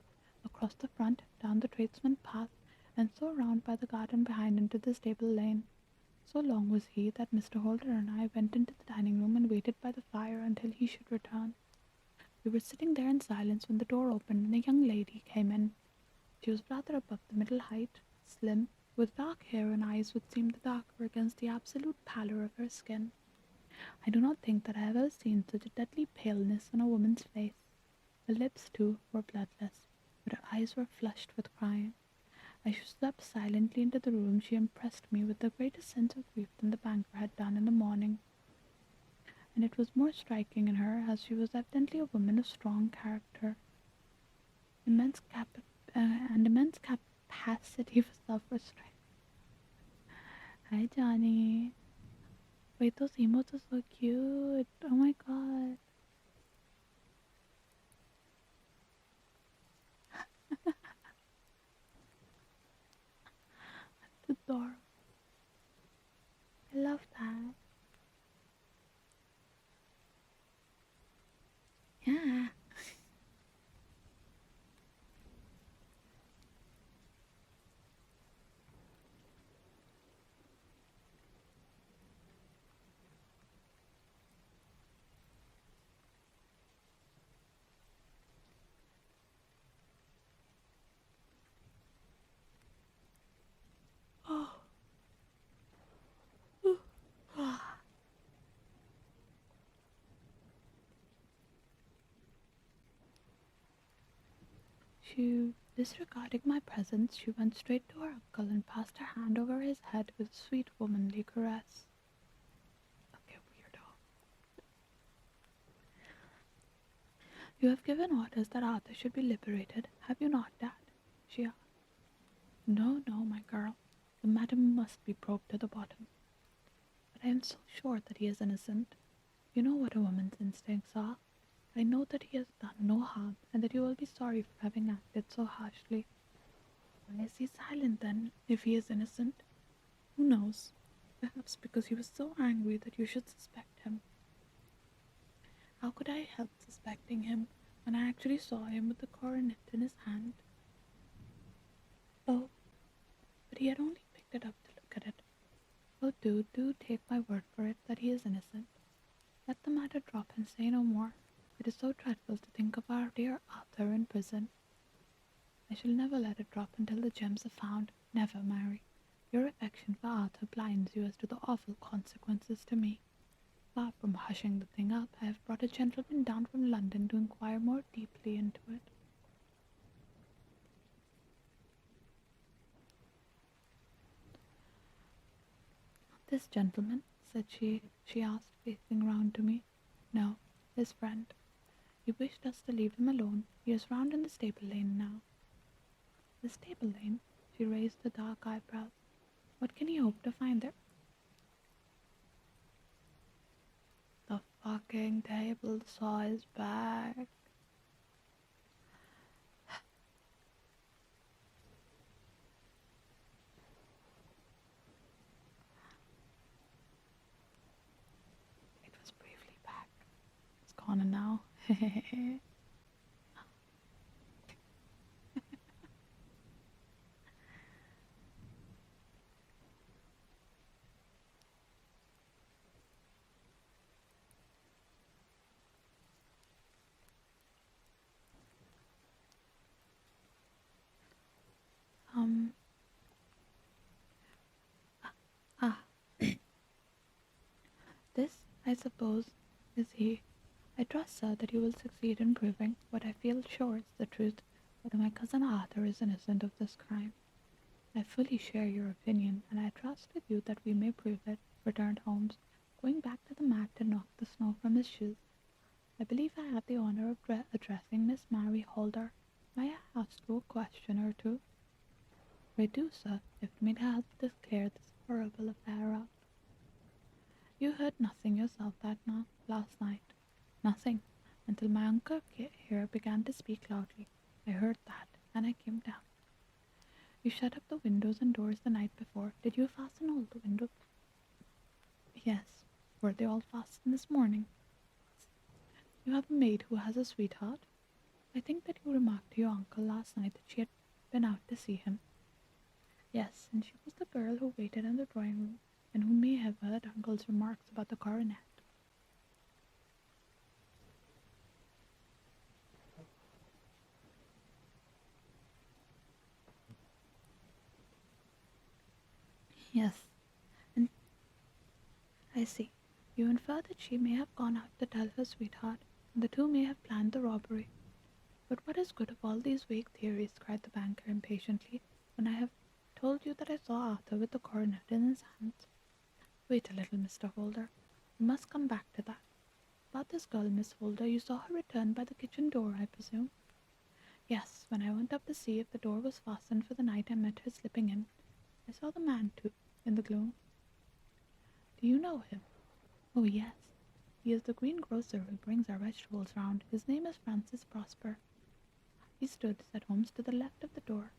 across the front, down the tradesman's path, and so round by the garden behind into the stable lane. So long was he that Mr. Holder and I went into the dining room and waited by the fire until he should return. We were sitting there in silence when the door opened and a young lady came in. She was rather above the middle height, slim, with dark hair and eyes which seemed darker against the absolute pallor of her skin. I do not think that I have ever seen such a deadly paleness on a woman's face. Her lips, too, were bloodless, but her eyes were flushed with crying. As she stepped silently into the room, she impressed me with the greatest sense of grief than the banker had done in the morning, and it was more striking in her as she was evidently a woman of strong character, immense cap- and immense capacity for self-restraint. Hi, Johnny. Wait, those emotes are so cute. Oh my god. It's adorable. I love that. Yeah. Oh. Disregarding my presence, she went straight to her uncle and passed her hand over his head with a sweet womanly caress. Okay, weirdo. You have given orders that Arthur should be liberated, have you not, Dad? She asked. No, no, my girl. The matter must be probed to the bottom. But I am so sure that he is innocent. You know what a woman's instincts are. I know that he has done no harm, and that you will be sorry for having acted so harshly. Why is he silent, then, if he is innocent? Who knows? Perhaps because he was so angry that you should suspect him. How could I help suspecting him when I actually saw him with the coronet in his hand? Oh, but he had only picked it up to look at it. Oh, do take my word for it that he is innocent. Let the matter drop and say no more. It is so dreadful to think of our dear Arthur in prison. I shall never let it drop until the gems are found. Never, Mary. Your affection for Arthur blinds you as to the awful consequences to me. Far from hushing the thing up, I have brought a gentleman down from London to inquire more deeply into it. This gentleman, said she asked, facing round to me. No, his friend. He wished us to leave him alone. He is round in the stable lane now. The stable lane? She raised her dark eyebrows. What can he hope to find there? fucking table saw is back. It was briefly back. It's gone now. um, ah, this, I suppose, is he. I trust, sir, that you will succeed in proving what I feel sure is the truth, that my cousin Arthur is innocent of this crime. I fully share your opinion, and I trust with you that we may prove it, returned Holmes, going back to the mat to knock the snow from his shoes. I believe I have the honor of addressing Miss Mary Holder. May I ask you a question or two? I do, sir, if it may help to clear this horrible affair up. You heard nothing yourself last night. Nothing, until my uncle here began to speak loudly. I heard that, and I came down. You shut up the windows and doors the night before. Did you fasten all the windows? Yes. Were they all fastened this morning? You have a maid who has a sweetheart? I think that you remarked to your uncle last night that she had been out to see him. Yes, and she was the girl who waited in the drawing room, and who may have heard uncle's remarks about the coronet. Yes, and I see. You infer that she may have gone out to tell her sweetheart, and the two may have planned the robbery. But what is good of all these vague theories? Cried the banker impatiently, when I have told you that I saw Arthur with the coronet in his hands. Wait a little, Mr. Holder. We must come back to that. About this girl, Miss Holder, you saw her return by the kitchen door, I presume? Yes, when I went up to see if the door was fastened for the night, I met her slipping in. I saw the man, too, in the gloom. Do you know him? Oh, yes. He is the greengrocer who brings our vegetables round. His name is Francis Prosper. He stood, said Holmes, to the left of the door.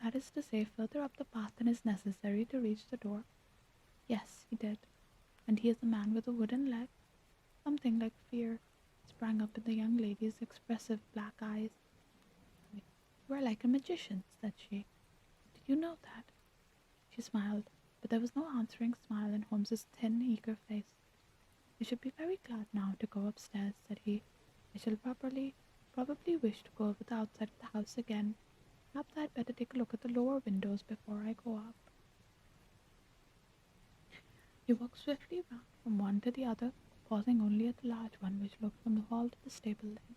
That is to say, further up the path than is necessary to reach the door. Yes, he did. And he is the man with the wooden leg. Something like fear sprang up in the young lady's expressive black eyes. You are like a magician, said she. Did you know that? She smiled, but there was no answering smile in Holmes's thin, eager face. I should be very glad now to go upstairs, said he. I shall probably wish to go over the outside of the house again. Perhaps I had better take a look at the lower windows before I go up. He walked swiftly round from one to the other, pausing only at the large one which looked from the hall to the stable lane.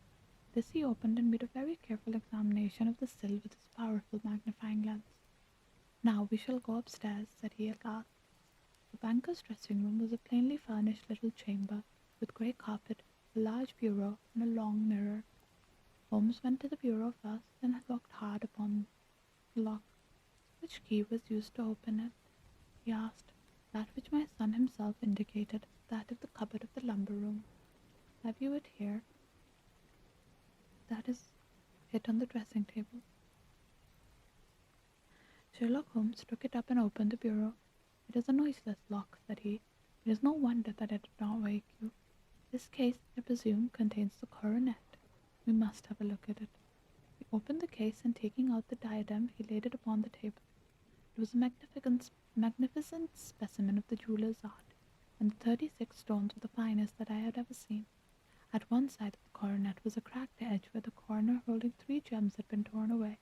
This he opened and made a very careful examination of the sill with his powerful magnifying lens. Now we shall go upstairs, said he at last. The banker's dressing room was a plainly furnished little chamber, with grey carpet, a large bureau, and a long mirror. Holmes went to the bureau first, and looked hard upon the lock. Which key was used to open it? He asked. That which my son himself indicated, that of the cupboard of the lumber room. Have you it here? That is it on the dressing table. Sherlock Holmes took it up and opened the bureau. It is a noiseless lock, said he. It is no wonder that it did not wake you. This case, I presume, contains the coronet. We must have a look at it. He opened the case, and taking out the diadem, he laid it upon the table. It was a magnificent specimen of the jeweller's art, and the 36 stones were the finest that I had ever seen. At one side of the coronet was a cracked edge where the corner holding 3 gems had been torn away.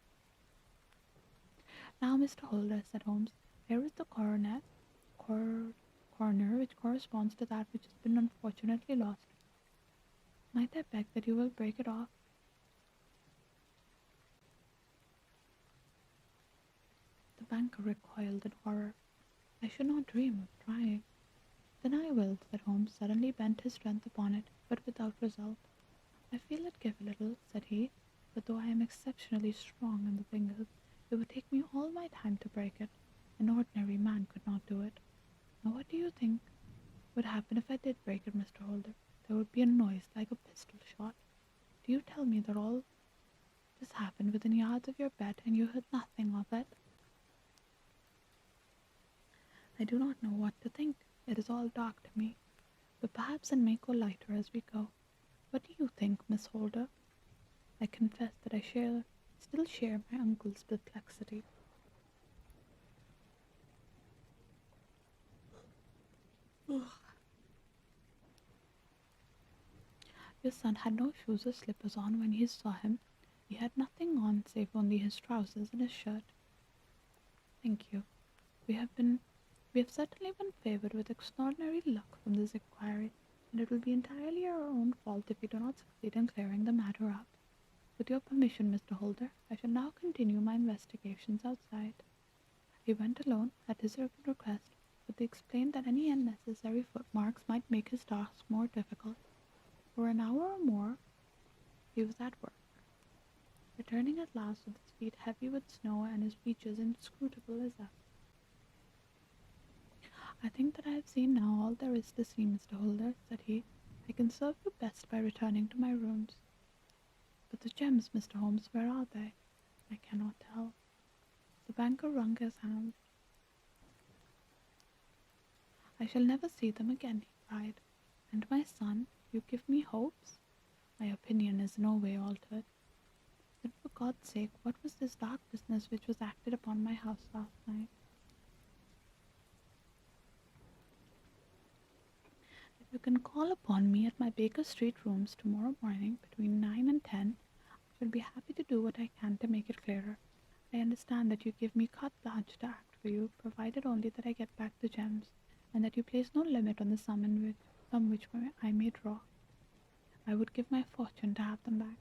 Now, Mr. Holder, said Holmes, here is the corner which corresponds to that which has been unfortunately lost. Might I beg that you will break it off? The banker recoiled in horror. I should not dream of trying. Then I will, said Holmes, suddenly bent his strength upon it, but without result. I feel it give a little, said he, but though I am exceptionally strong in the fingers, it would take me all my time to break it. An ordinary man could not do it. Now what do you think? would happen if I did break it, Mr. Holder? There would be a noise like a pistol shot. Do you tell me that all this happened within yards of your bed and you heard nothing of it? I do not know what to think. It is all dark to me, but perhaps it may go lighter as we go. What do you think, Miss Holder? I confess that still share my uncle's perplexity. Your son had no shoes or slippers on when he saw him. He had nothing on save only his trousers and his shirt. Thank you. We have been we have certainly been favored with extraordinary luck from this inquiry, and it will be entirely our own fault if we do not succeed in clearing the matter up. With your permission, Mr. Holder, I shall now continue my investigations outside. He went alone, at his request, but they explained that any unnecessary footmarks might make his task more difficult. For an hour or more he was at work, returning at last with his feet heavy with snow and his features inscrutable as ever. I think that I have seen now all there is to see, Mr. Holder, said he. I can serve you best by returning to my rooms. But the gems, Mr. Holmes, where are they? I cannot tell. The banker wrung his hand. I shall never see them again, he cried. And my son, you give me hopes? My opinion is no way altered. Then for God's sake, what was this dark business which was acted upon my house last night? If you can call upon me at my Baker Street rooms tomorrow morning between 9 and 10, I shall be happy to do what I can to make it clearer. I understand that you give me carte blanche to act for you, provided only that I get back the gems, and that you place no limit on the sum which I may draw. I would give my fortune to have them back.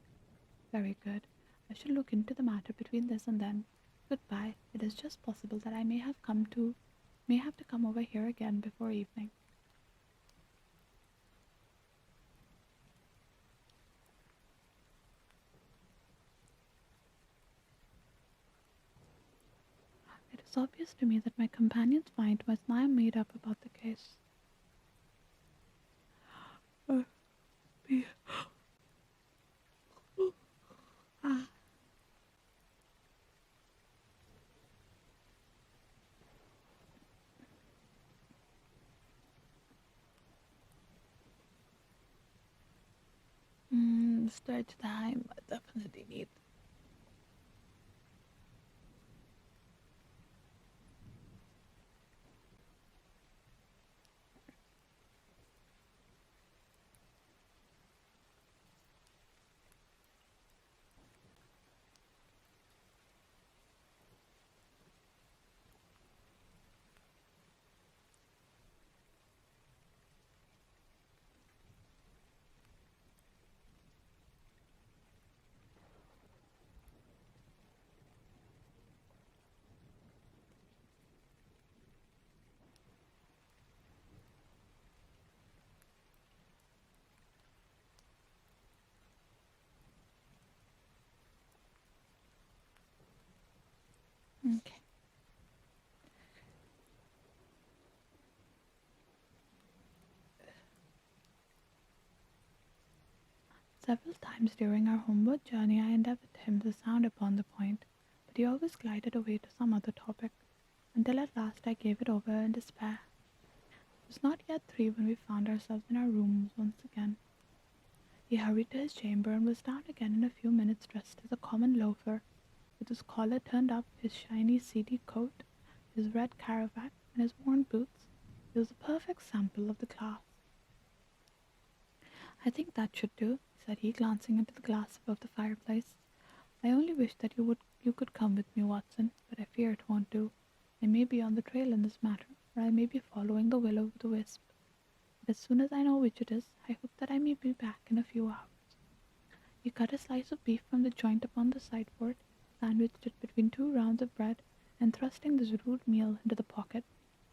Very good. I shall look into the matter between this and then. Goodbye. It is just possible that I may have to come over here again before evening. It is obvious to me that my companion's mind was now made up about the case. Be- ah. Stretch time. I definitely need. Okay. Several times during our homeward journey I endeavored him to sound upon the point, but he always glided away to some other topic, until at last I gave it over in despair. It was not yet 3 when we found ourselves in our rooms once again. He hurried to his chamber and was down again in a few minutes dressed as a common loafer, with his collar turned up, his shiny seedy coat, his red cravat, and his worn boots. He was a perfect sample of the class. I think that should do, said he, glancing into the glass above the fireplace. I only wish that you could come with me, Watson, but I fear it won't do. I may be on the trail in this matter, or I may be following the will-o'-the-wisp. But as soon as I know which it is, I hope that I may be back in a few hours. He cut a slice of beef from the joint upon the sideboard, sandwiched it between 2 rounds of bread, and thrusting this rude meal into the pocket,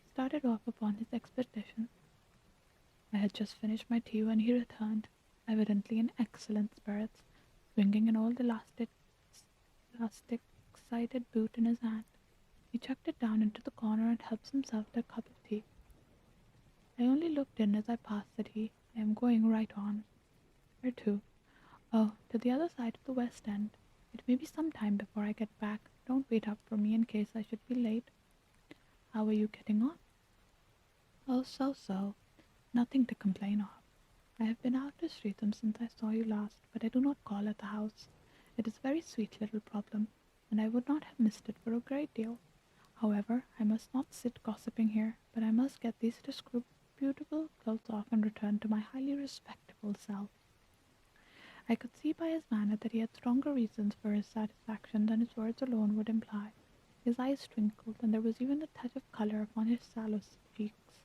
he started off upon his expedition. I had just finished my tea when he returned, evidently in excellent spirits, swinging an old elastic-sided boot in his hand. He chucked it down into the corner and helped himself to a cup of tea. I only looked in as I passed, said he. I am going right on. Where to? Oh, to the other side of the West End. It may be some time before I get back. Don't wait up for me in case I should be late. How are you getting on? Oh, so. Nothing to complain of. I have been out to Streatham since I saw you last, but I do not call at the house. It is a very sweet little problem, and I would not have missed it for a great deal. However, I must not sit gossiping here, but I must get these disreputable clothes off and return to my highly respectable self. I could see by his manner that he had stronger reasons for his satisfaction than his words alone would imply. His eyes twinkled, and there was even a touch of colour upon his sallow cheeks.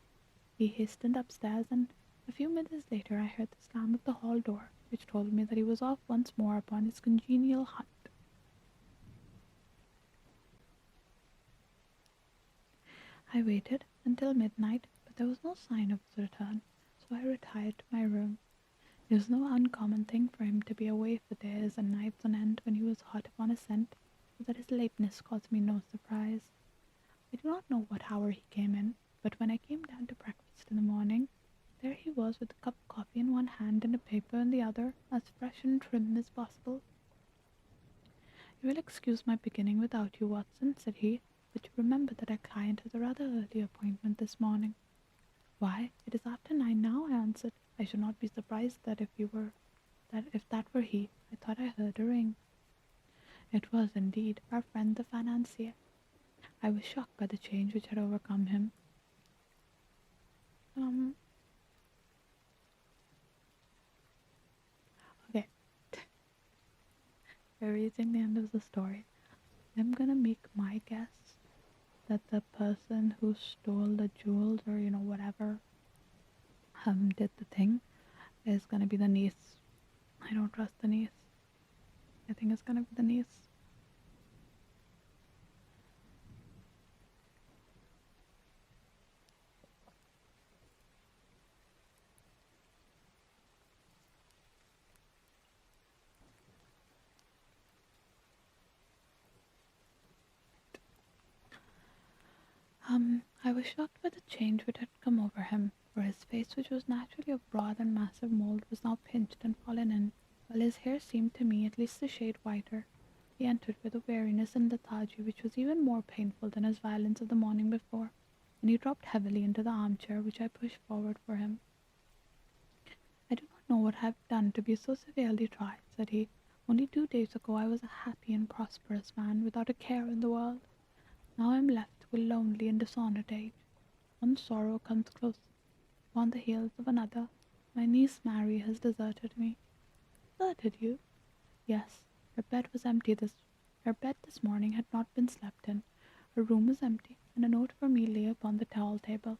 He hastened upstairs, and a few minutes later I heard the slam of the hall door, which told me that he was off once more upon his congenial hunt. I waited until midnight, but there was no sign of his return, so I retired to my room. It was no uncommon thing for him to be away for days and nights on end when he was hot upon a scent, so that his lateness caused me no surprise. I do not know what hour he came in, but when I came down to breakfast in the morning, there he was with a cup of coffee in one hand and a paper in the other, as fresh and trim as possible. "You will excuse my beginning without you, Watson," said he, "but you remember that our client has a rather early appointment this morning." "Why, it is after 9 now," I answered. "I should not be surprised that if that were he. I thought I heard a ring." It was indeed our friend the financier. I was shocked by the change which had overcome him. Um, okay, we're reaching the end of the story. I'm gonna make my guess that the person who stole the jewels or whatever did the thing is gonna be the niece. I don't trust the niece. I think it's gonna be the niece. I was shocked by the change which had come over him, for his face, which was naturally of broad and massive mould, was now pinched and fallen in, while his hair seemed to me at least a shade whiter. He entered with a weariness and lethargy which was even more painful than his violence of the morning before, and he dropped heavily into the armchair which I pushed forward for him. "I do not know what I have done to be so severely tried," said he. "Only 2 days ago I was a happy and prosperous man, without a care in the world. Now I am left to a lonely and dishonoured age. One sorrow comes close upon the heels of another. My niece Mary has deserted me." "Deserted you?" "Yes. Her bed this morning had not been slept in. Her room was empty, and a note for me lay upon the towel table.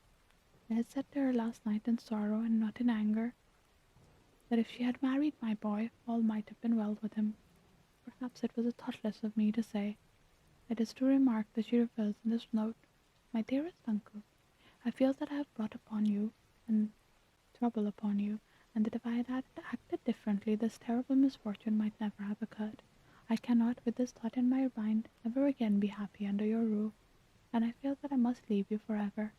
I had said to her last night in sorrow and not in anger, that if she had married my boy all might have been well with him. Perhaps it was thoughtless of me to say. It is to remark that she refers in this note: 'My dearest uncle, I feel that I have brought upon you and trouble upon you, and that if I had acted differently this terrible misfortune might never have occurred. I cannot, with this thought in my mind, ever again be happy under your roof, and I feel that I must leave you forever.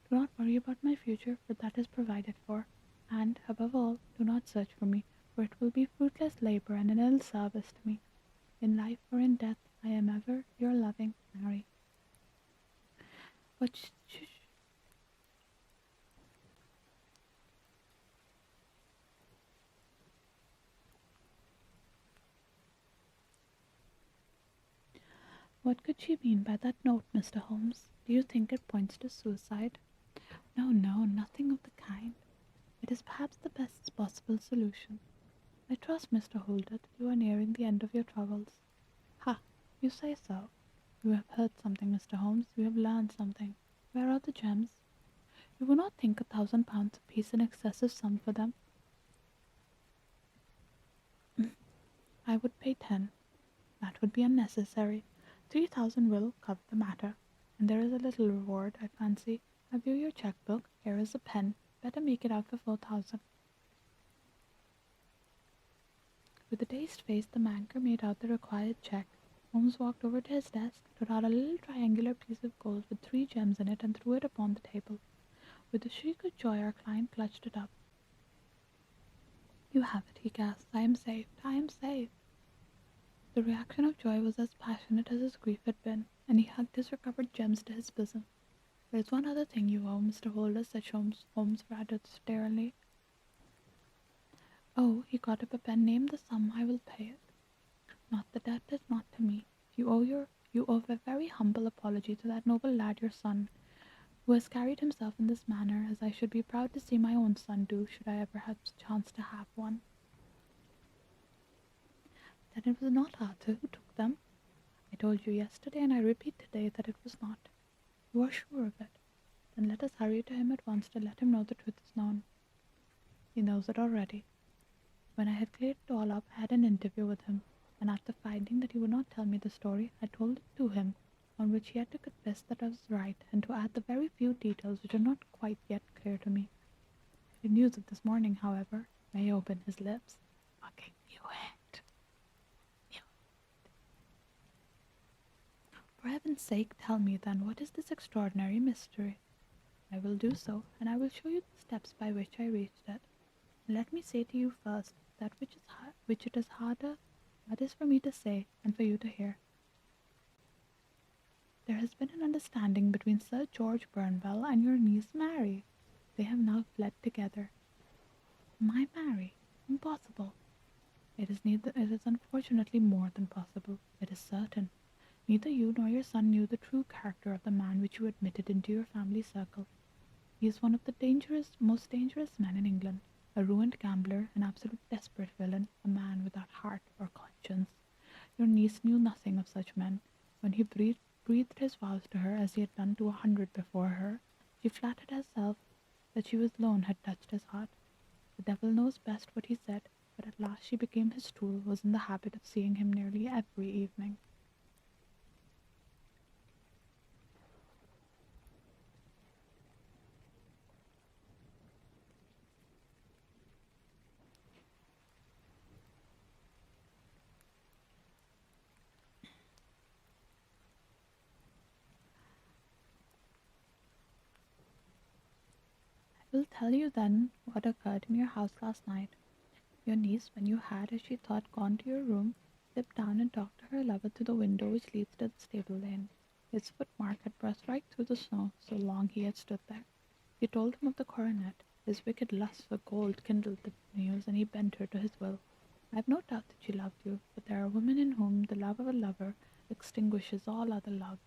Do not worry about my future, for that is provided for, and, above all, do not search for me, for it will be fruitless labour and an ill service to me. In life or in death, I am ever your loving Mary.'" But what could she mean by that note, Mr. Holmes? Do you think it points to suicide? No, no, nothing of the kind. It is perhaps the best possible solution. I trust, Mr. Huldat, you are nearing the end of your troubles. Ha! You say so. You have heard something, Mr. Holmes. You have learned something. Where are the gems? You would not think £1,000 apiece an excessive sum for them? I would pay 10. That would be unnecessary. 3,000 will cover the matter. And there is a little reward, I fancy. I view your cheque-book. Here is a pen. Better make it out for 4,000. With a dazed face, the banker made out the required cheque. Holmes walked over to his desk, took out a little triangular piece of gold with 3 gems in it, and threw it upon the table. With a shriek of joy, our client clutched it up. You have it, he gasped. I am saved. I am saved. The reaction of joy was as passionate as his grief had been, and he hugged his recovered gems to his bosom. There's one other thing you owe, Mr. Holder, said Holmes rather sterilely. Oh, he caught up a pen. Name the sum. I will pay it. Not the debt is not to me. You owe a very humble apology to that noble lad, your son, who has carried himself in this manner, as I should be proud to see my own son do, should I ever have chance to have one. Then it was not Arthur who took them. I told you yesterday, and I repeat today, that it was not. You are sure of it? Then let us hurry to him at once to let him know the truth is known. He knows it already. When I had cleared it all up, I had an interview with him, and after finding that he would not tell me the story, I told it to him, on which he had to confess that I was right, and to add the very few details which are not quite yet clear to me. The news of this morning, however, may open his lips. Fucking knew it. For heaven's sake, tell me, then, what is this extraordinary mystery? I will do so, and I will show you the steps by which I reached it. Let me say to you first that which it is hardest for me to say and for you to hear. There has been an understanding between Sir George Burnwell and your niece Mary. They have now fled together. My Mary? Impossible. It is unfortunately more than possible. It is certain. Neither you nor your son knew the true character of the man which you admitted into your family circle. He is one of the most dangerous men in England, a ruined gambler, an absolute desperate villain, a man without heart or conscience. Your niece knew nothing of such men. When he breathed his vows to her, as he had done to 100 before her, she flattered herself that she alone had touched his heart. The devil knows best what he said, but at last she became his tool, was in the habit of seeing him nearly every evening. I will tell you then what occurred in your house last night. Your niece, when you had, as she thought, gone to your room, slipped down and talked to her lover through the window which leads to the stable lane. His footmark had pressed right through the snow, so long he had stood there. She told him of the coronet. His wicked lust for gold kindled the news, and he bent her to his will. I have no doubt that she loved you, but there are women in whom the love of a lover extinguishes all other love,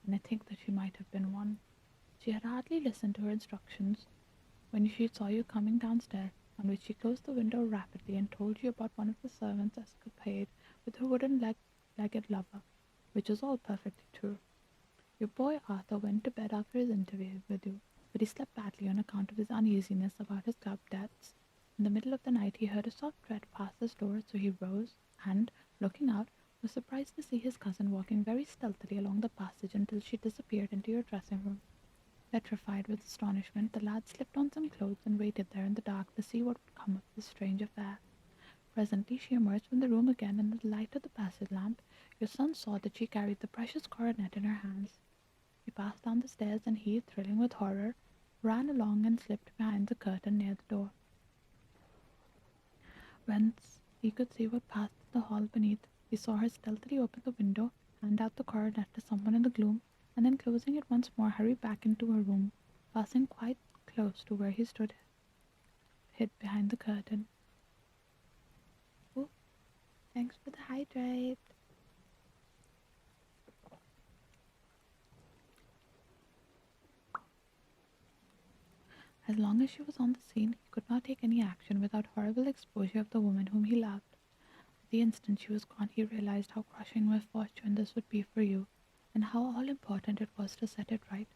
and I think that she might have been one. She had hardly listened to her instructions when she saw you coming downstairs, on which she closed the window rapidly and told you about one of the servants' escapade with her legged lover, which was all perfectly true. Your boy Arthur went to bed after his interview with you, but he slept badly on account of his uneasiness about his club debts. In the middle of the night he heard a soft tread pass his door, so he rose, and, looking out, was surprised to see his cousin walking very stealthily along the passage until she disappeared into your dressing room. Petrified with astonishment, the lad slipped on some clothes and waited there in the dark to see what would come of this strange affair. Presently she emerged from the room again, and in the light of the passage lamp your son saw that she carried the precious coronet in her hands. She passed down the stairs, and he, thrilling with horror, ran along and slipped behind the curtain near the door, whence he could see what passed in the hall beneath. He saw her stealthily open the window, hand out the coronet to someone in the gloom, and then closing it once more, hurry back into her room, passing quite close to where he stood hid behind the curtain. Oh, thanks for the hydrate. As long as she was on the scene, he could not take any action without horrible exposure of the woman whom he loved. At the instant she was gone, he realized how crushing a fortune this would be for you, and how all-important it was to set it right.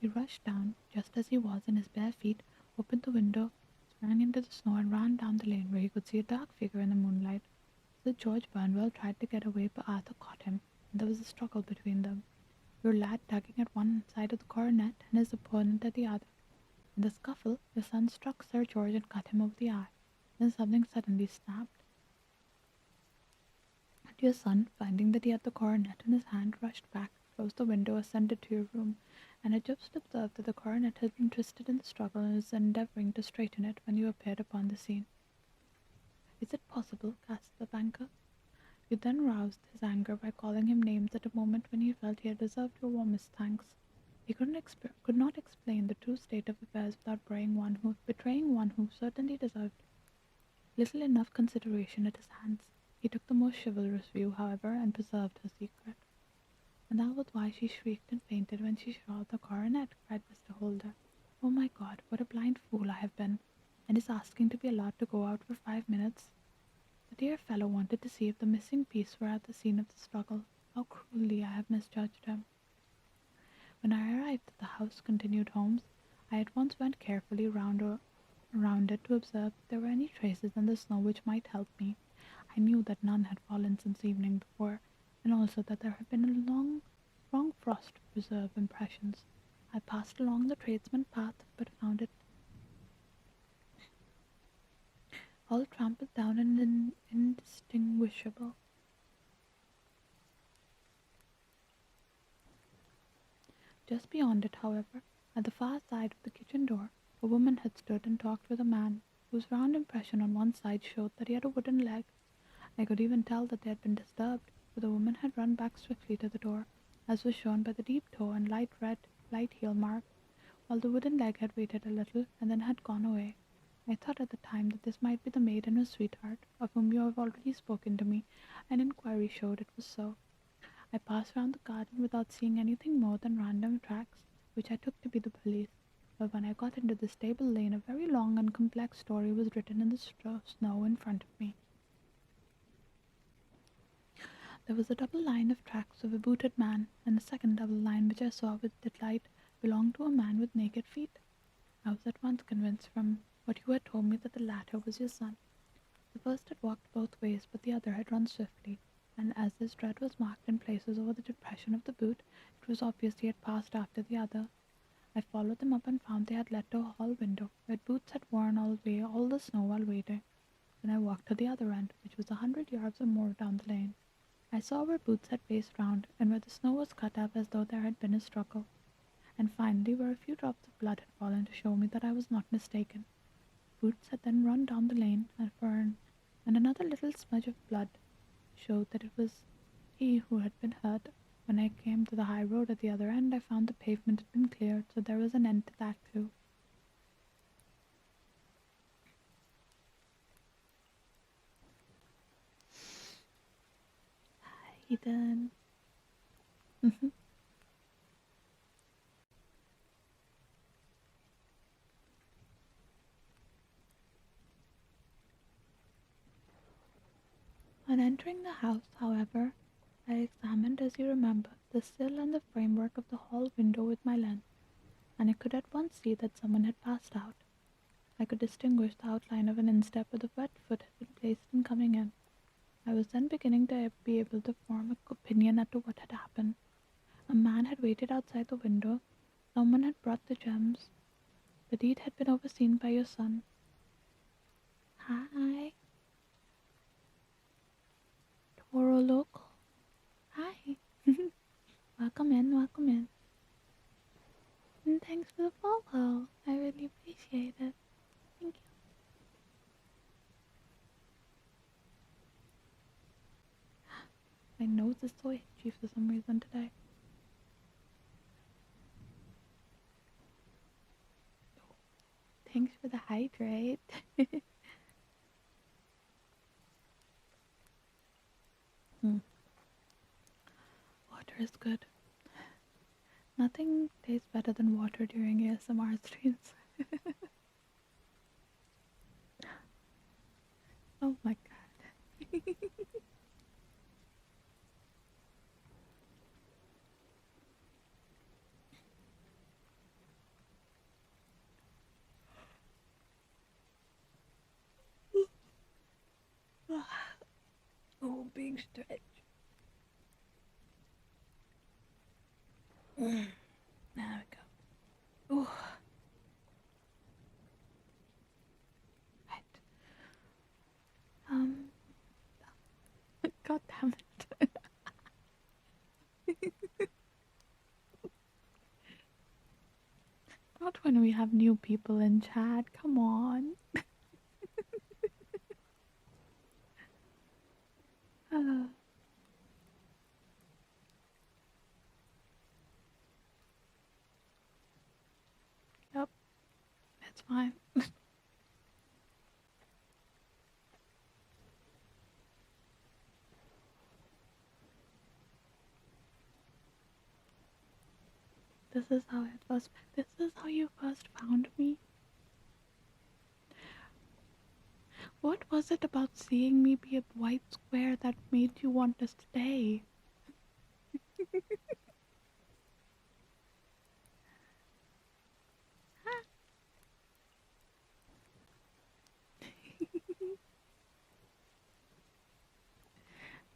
He rushed down, just as he was, in his bare feet, opened the window, sprang into the snow, and ran down the lane where he could see a dark figure in the moonlight. Sir George Burnwell tried to get away, but Arthur caught him, and there was a struggle between them, your lad tugging at one side of the coronet and his opponent at the other. In the scuffle, your son struck Sir George and cut him over the eye. Then something suddenly snapped, and your son, finding that he had the coronet in his hand, rushed back, closed the window, ascended to your room, and had just observed that the coronet had been twisted in the struggle and was endeavouring to straighten it when you appeared upon the scene. Is it possible? Gasped the banker. You then roused his anger by calling him names at a moment when he felt he had deserved your warmest thanks. He could not explain the true state of affairs without betraying one who certainly deserved little enough consideration at his hands. He took the most chivalrous view, however, and preserved her secret. And that was why she shrieked and fainted when she saw the coronet, cried Mr. Holder. Oh my God, what a blind fool I have been, and is asking to be allowed to go out for 5 minutes. The dear fellow wanted to see if the missing piece were at the scene of the struggle. How cruelly I have misjudged him. When I arrived at the house, continued Holmes, I at once went carefully round it to observe if there were any traces in the snow which might help me. I knew that none had fallen since the evening before, and also that there had been a strong frost to preserve impressions. I passed along the tradesman path, but found it all trampled down and indistinguishable. Just beyond it, however, at the far side of the kitchen door, a woman had stood and talked with a man, whose round impression on one side showed that he had a wooden leg. I could even tell that they had been disturbed, for the woman had run back swiftly to the door, as was shown by the deep toe and light heel mark, while the wooden leg had waited a little and then had gone away. I thought at the time that this might be the maid and her sweetheart, of whom you have already spoken to me, and inquiry showed it was so. I passed round the garden without seeing anything more than random tracks, which I took to be the police. But when I got into the stable lane, a very long and complex story was written in the snow in front of me. There was a double line of tracks of a booted man, and the second double line, which I saw with delight, belonged to a man with naked feet. I was at once convinced from what you had told me that the latter was your son. The first had walked both ways, but the other had run swiftly, and as his tread was marked in places over the depression of the boot, it was obvious he had passed after the other. I followed them up and found they had led to a hall window, where boots had worn away all the snow while waiting. Then I walked to the other end, which was 100 yards or more down the lane. I saw where Boots had faced round, and where the snow was cut up as though there had been a struggle, and finally where a few drops of blood had fallen to show me that I was not mistaken. Boots had then run down the lane, and another little smudge of blood showed that it was he who had been hurt. When I came to the high road at the other end, I found the pavement had been cleared, so there was an end to that too. Eden. On entering the house, however, I examined, as you remember, the sill and the framework of the hall window with my lens, and I could at once see that someone had passed out. I could distinguish the outline of an instep where the wet foot had been placed in coming in. I was then beginning to be able to form an opinion as to what had happened. A man had waited outside the window. Someone had brought the gems. The deed had been overseen by your son. Hi, Toro Local. Hi. Welcome in, welcome in. And thanks for the follow. I really appreciate it. Thank you. My nose is so itchy for some reason today. Thanks for the hydrate. Water is good. Nothing tastes better than water during ASMR streams. Oh my god. Oh, big stretch. There we go. Oh, right. Um, God damn it. we have new people in chat. Come on. Uh, yep, it's fine. This is how it was. This is how you first found me. What was it about seeing me be a white square that made you want to stay?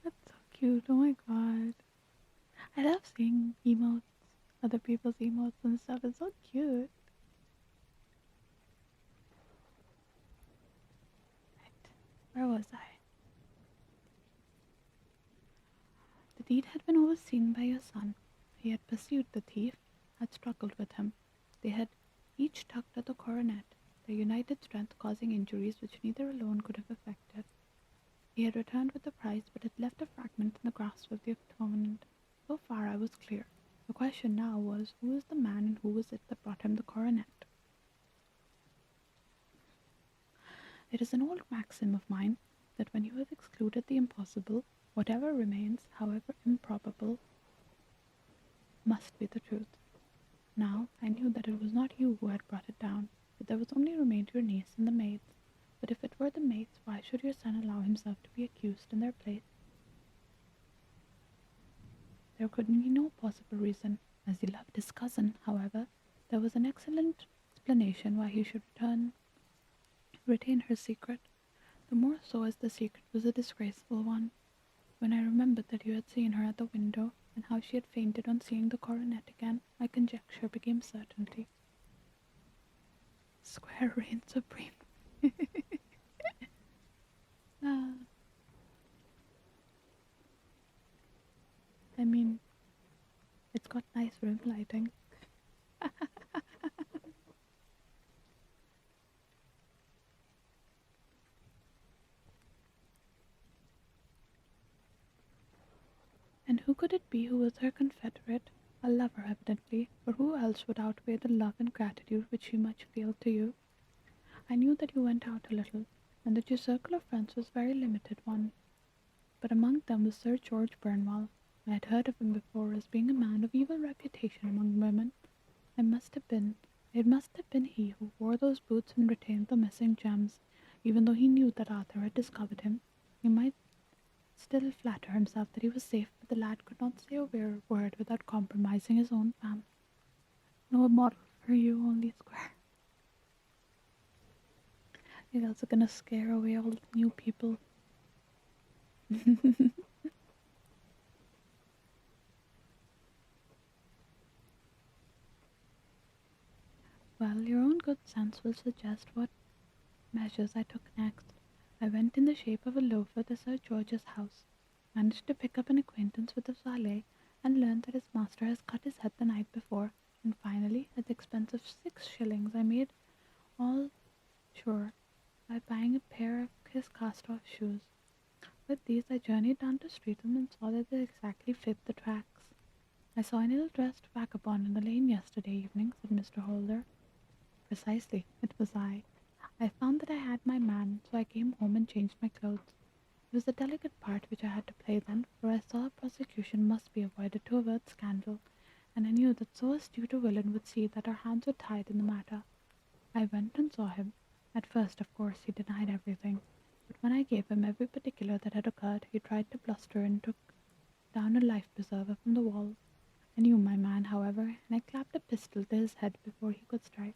That's so cute. Oh my god. I love seeing emotes, other people's emotes and stuff. It's so cute. Right. Where was I? The deed had been overseen by your son. He had pursued the thief, had struggled with him. They had each tugged at the coronet, their united strength causing injuries which neither alone could have effected. He had returned with the prize, but had left a fragment in the grasp of the opponent. So far I was clear. The question now was, who was the man and who was it that brought him the coronet? It is an old maxim of mine that when you have excluded the impossible, whatever remains, however improbable, must be the truth. Now I knew that it was not you who had brought it down, that there was only remained your niece and the maids. But if it were the maids, why should your son allow himself to be accused in their place? There could be no possible reason. As he loved his cousin, however, there was an excellent explanation why he should retain her secret, the more so as the secret was a disgraceful one. When I remembered that you had seen her at the window, and how she had fainted on seeing the coronet again, my conjecture became certainty. Square reigned supreme. Ah, I mean, it's got nice room lighting. And who could it be who was her confederate? A lover, evidently, for who else would outweigh the love and gratitude which she much felt to you? I knew that you went out a little, and that your circle of friends was a very limited one. But among them was Sir George Burnwell. I had heard of him before as being a man of evil reputation among women. I must have been, it must have been he who wore those boots and retained the missing gems, even though he knew that Arthur had discovered him. He might still flatter himself that he was safe, but the lad could not say a word without compromising his own family. No model for you, only square. You're also gonna scare away all the new people. Well, your own good sense will suggest what measures I took next. I went in the shape of a loafer to Sir George's house, managed to pick up an acquaintance with the valet, and learned that his master has cut his head the night before, and finally, at the expense of 6 shillings, I made all sure by buying a pair of his cast-off shoes. With these I journeyed down to Streatham and saw that they exactly fit the tracks. I saw an ill-dressed vagabond in the lane yesterday evening, said Mr. Holder. Precisely, it was I. I found that I had my man, so I came home and changed my clothes. It was a delicate part which I had to play then, for I saw a prosecution must be avoided to avert scandal, and I knew that so astute a villain would see that our hands were tied in the matter. I went and saw him. At first, of course, he denied everything, but when I gave him every particular that had occurred, he tried to bluster and took down a life-preserver from the wall. I knew my man, however, and I clapped a pistol to his head before he could strike.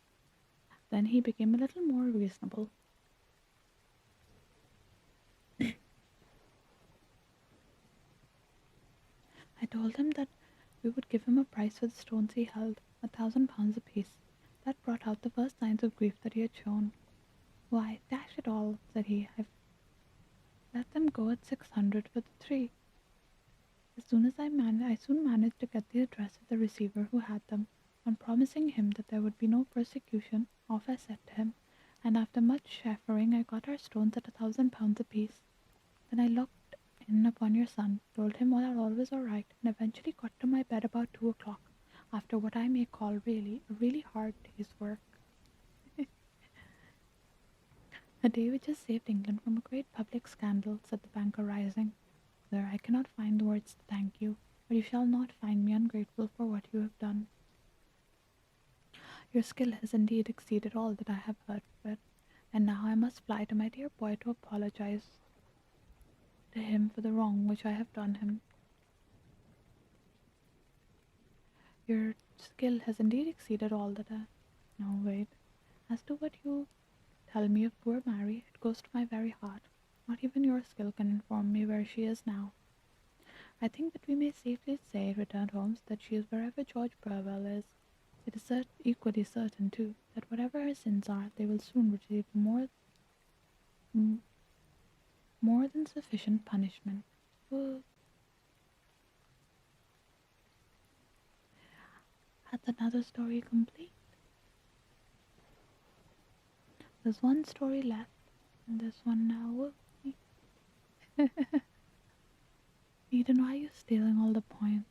Then he became a little more reasonable. I told him that we would give him a price for the stones he held, £1,000 apiece. That brought out the first signs of grief that he had shown. Why, dash it all, said he, I've let them go at 600 for the three. I soon managed to get the address of the receiver who had them. On promising him that there would be no persecution, off I set to him, and after much chaffering I got our stones at £1,000 apiece. Then I looked in upon your son, told him all was all right, and eventually got to my bed about 2 o'clock, after what I may call a really hard day's work. A day which has saved England from a great public scandal, said the banker, rising. Sir, I cannot find the words to thank you, but you shall not find me ungrateful for what you have done. Your skill has indeed exceeded all that I have heard of it, and now I must fly to my dear boy to apologize to him for the wrong which I have done him. Your skill has indeed exceeded all that I... No, wait. As to what you tell me of poor Mary, it goes to my very heart. Not even your skill can inform me where she is now. I think that we may safely say, returned Holmes, that she is wherever George Burwell is. It is equally certain, too, that whatever her sins are, they will soon receive m- more than sufficient punishment. Oh, that's another story complete. There's one story left, and this one now. Eden, why are you stealing all the points?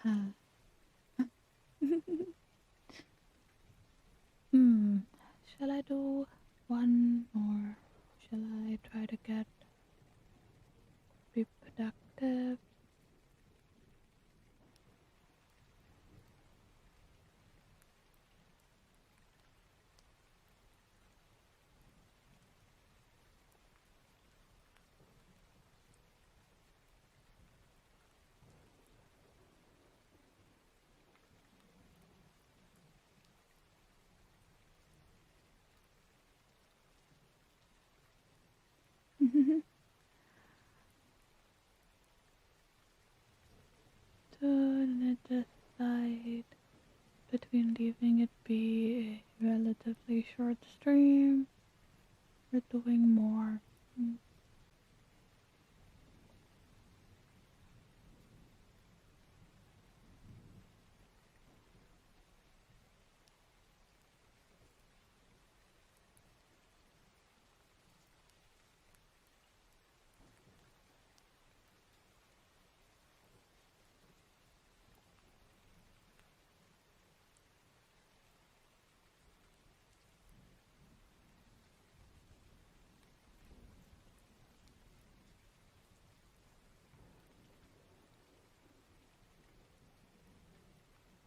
Huh. Hmm. Shall I do one more? Shall I try to get reproductive? To decide between leaving it be a relatively short stream or doing more. Hmm.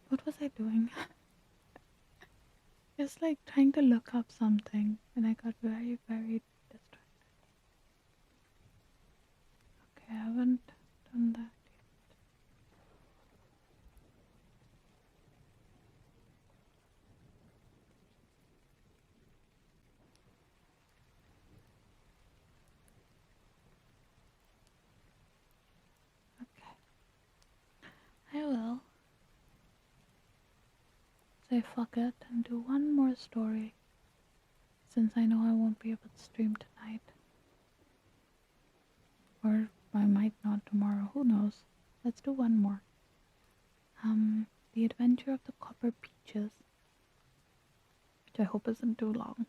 What was I doing? It's like trying to look up something, and I got very, very distracted. Okay, I haven't done that yet. Okay, I will say fuck it and do one more story, since I know I won't be able to stream tonight. Or I might not tomorrow, who knows? Let's do one more. The Adventure of the Copper Peaches, which I hope isn't too long.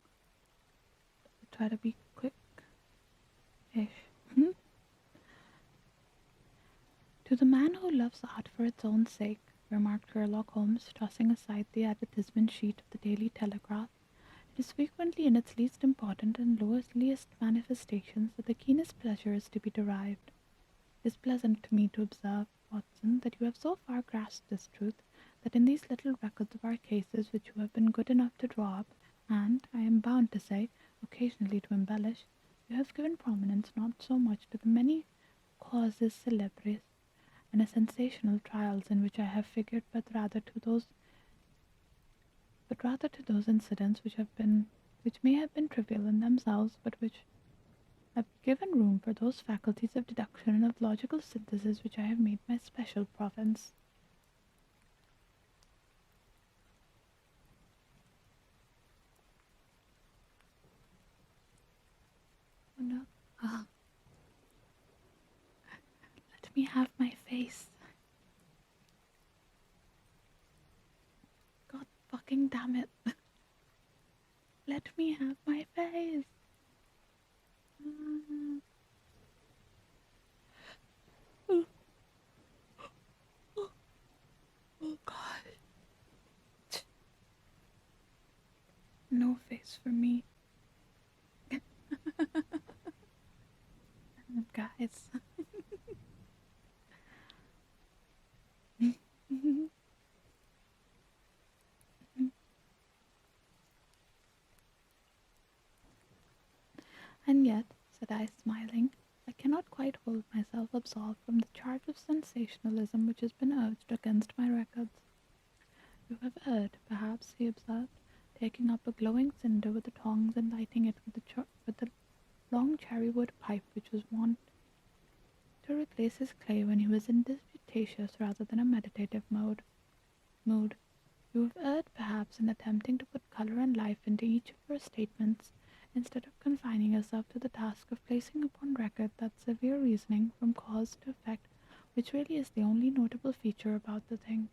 I'll try to be quick-ish. To the man who loves art for its own sake, remarked Sherlock Holmes, tossing aside the advertisement sheet of the Daily Telegraph, it is frequently in its least important and lowliest manifestations that the keenest pleasure is to be derived. It is pleasant to me to observe, Watson, that you have so far grasped this truth, that in these little records of our cases which you have been good enough to draw up, and, I am bound to say, occasionally to embellish, you have given prominence not so much to the many causes célebres and sensational trials in which I have figured, but rather to those incidents which may have been trivial in themselves, but which I've given room for those faculties of deduction and of logical synthesis which I have made my special province. Oh no. Ah, let me have my face. God fucking damn it. Let me have my face. Mm. Oh, oh, oh god. No face for me. Guys. And yet, said I, smiling, I cannot quite hold myself absolved from the charge of sensationalism which has been urged against my records. You have heard, perhaps, he observed, taking up a glowing cinder with the tongs and lighting it with the long cherry-wood pipe which was wont to replace his clay when he was in disputatious rather than a meditative mood. You have erred, perhaps, in attempting to put colour and life into each of your statements, instead of confining yourself to the task of placing upon record that severe reasoning from cause to effect which really is the only notable feature about the thing.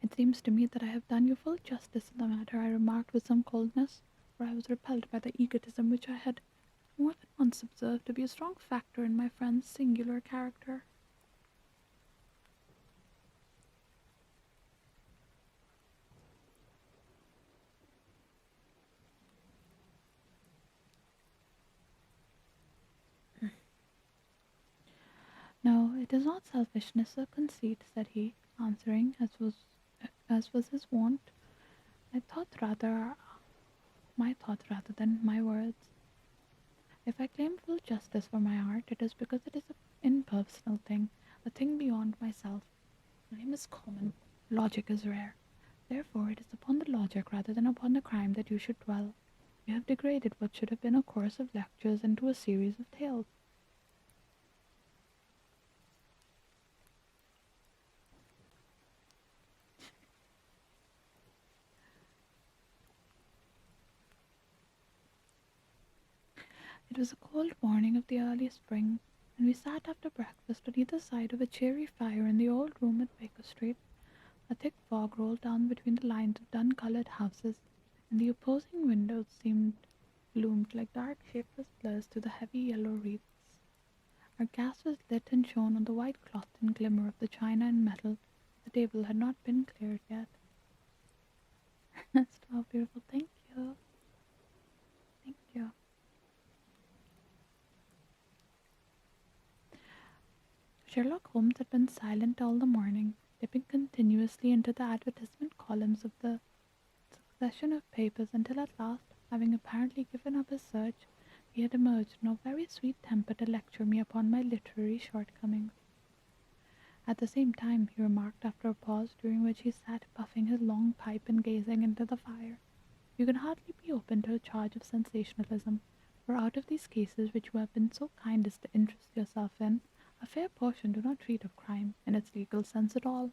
It seems to me that I have done you full justice in the matter, I remarked with some coldness, for I was repelled by the egotism which I had more than once observed to be a strong factor in my friend's singular character. No, it is not selfishness or conceit, said he, answering, as was his wont. I thought rather my thought rather than my words. If I claim full justice for my art, it is because it is an impersonal thing, a thing beyond myself. Crime is common, logic is rare. Therefore, it is upon the logic rather than upon the crime that you should dwell. You have degraded what should have been a course of lectures into a series of tales. It was a cold morning of the early spring, and we sat after breakfast on either side of a cheery fire in the old room at Baker Street. A thick fog rolled down between the lines of dun-coloured houses, and the opposing windows seemed loomed like dark shapeless blurs through the heavy yellow wreaths. Our gas was lit and shone on the white cloth and glimmer of the china and metal. The table had not been cleared yet. That's all beautiful. Thank you. Thank you. Sherlock Holmes had been silent all the morning, dipping continuously into the advertisement columns of the succession of papers until at last, having apparently given up his search, he had emerged in a very sweet temper to lecture me upon my literary shortcomings. At the same time, he remarked after a pause during which he sat puffing his long pipe and gazing into the fire, you can hardly be open to a charge of sensationalism, for out of these cases which you have been so kind as to interest yourself in, a fair portion do not treat of crime, in its legal sense at all.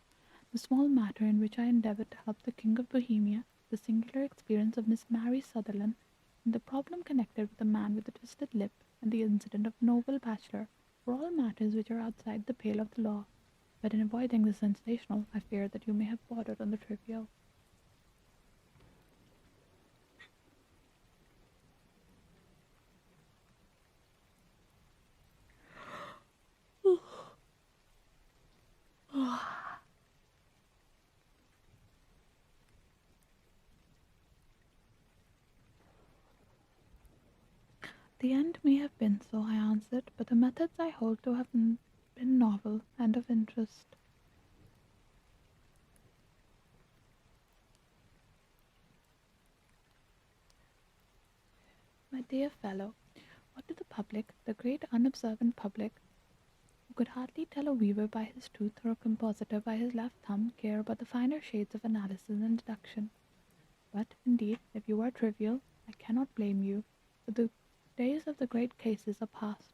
The small matter in which I endeavoured to help the King of Bohemia, the singular experience of Miss Mary Sutherland, and the problem connected with the man with the twisted lip, and the incident of the noble bachelor, were all matters which are outside the pale of the law. But in avoiding the sensational, I fear that you may have bordered on the trivial. The end may have been so, I answered, but the methods I hold to have been novel and of interest. My dear fellow, what do the public, the great unobservant public, who could hardly tell a weaver by his tooth or a compositor by his left thumb, care about the finer shades of analysis and deduction? But, indeed, if you are trivial, I cannot blame you, for the Days of the great cases are past.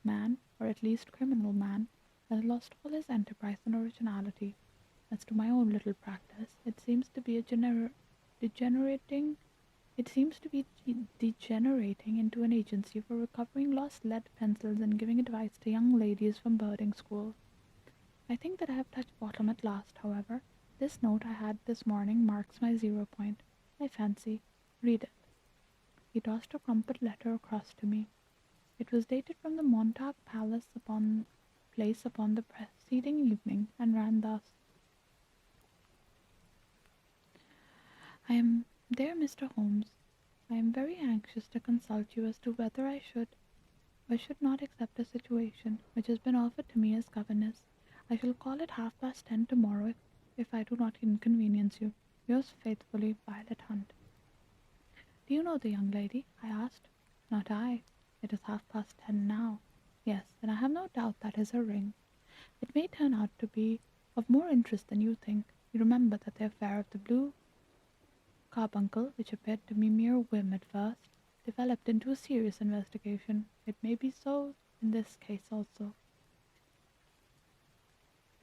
Man, or at least criminal man, has lost all his enterprise and originality. As to my own little practice, it seems to be degenerating. It seems to be degenerating into an agency for recovering lost lead pencils and giving advice to young ladies from boarding school. I think that I have touched bottom at last, however. This note I had this morning marks my 0 point. I fancy. Read it. He tossed a crumpled letter across to me. It was dated from the Montauk Palace upon place upon the preceding evening, and ran thus: I am dear Mr. Holmes. I am very anxious to consult you as to whether I should or should not accept a situation which has been offered to me as governess. I shall call at 10:30 tomorrow if I do not inconvenience you. Yours faithfully, Violet Hunt. Do you know the young lady? I asked. Not I. It is 10:30 now. Yes, and I have no doubt that is her ring. It may turn out to be of more interest than you think. You remember that the affair of the blue carbuncle, which appeared to be mere whim at first, developed into a serious investigation. It may be so in this case also.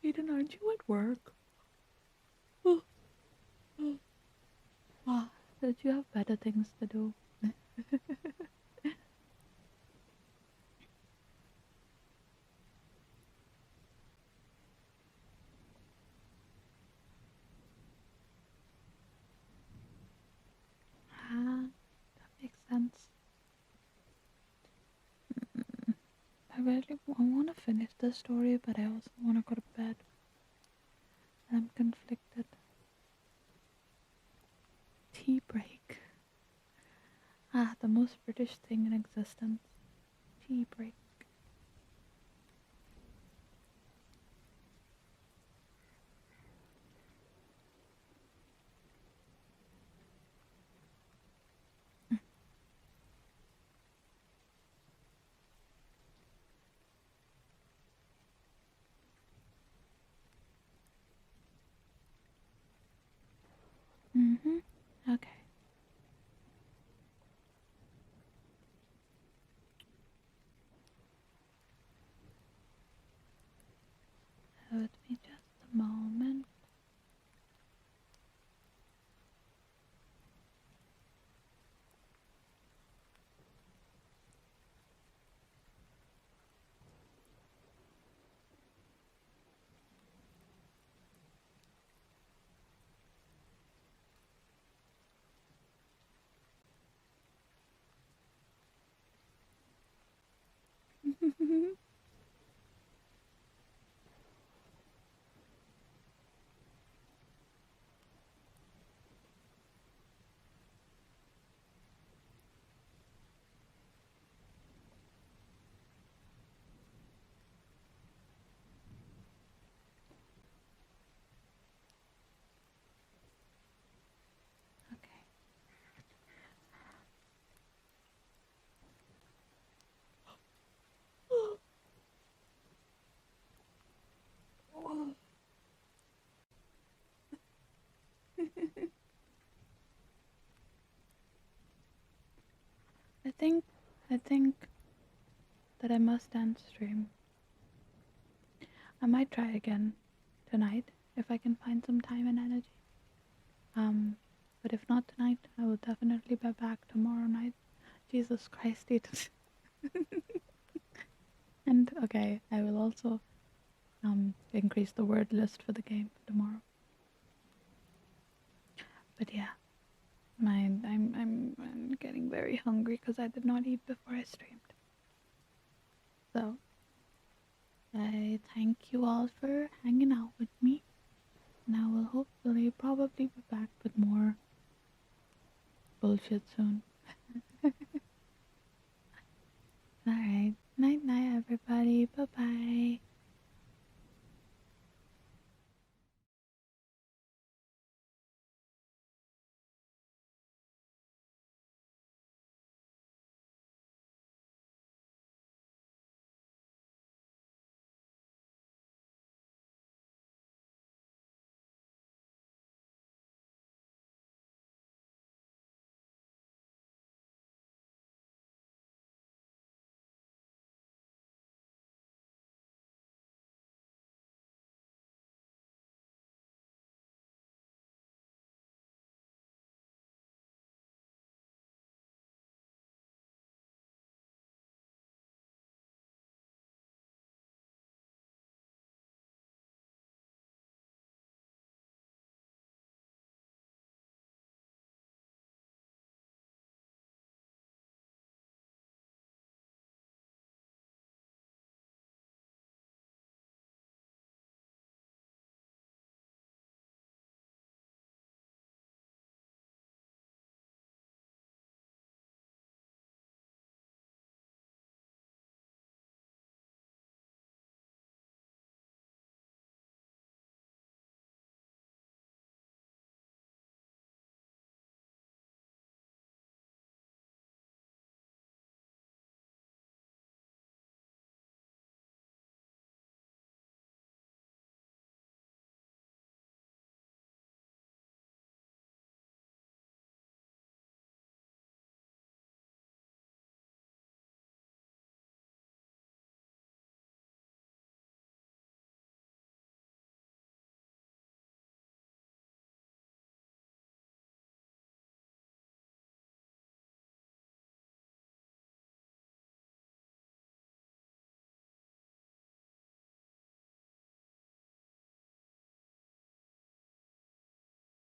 Eden, aren't you at work? Oh, oh. Ah, that you have better things to do. Ah, that makes sense. I want to finish the story, but I also want to go to bed. I'm conflicted. Tea break. Ah, the most British thing in existence. Tea break. Mm-hmm. Okay. With me just a moment. Okay. I think I think that I must end stream. I might try again tonight if I can find some time and energy. Um, but if not tonight, I will definitely be back tomorrow night. Jesus Christ, it. And okay, I will also increase the word list for the game for tomorrow. But yeah, I'm getting very hungry because I did not eat before I streamed. So I thank you all for hanging out with me, and I will hopefully probably be back with more bullshit soon.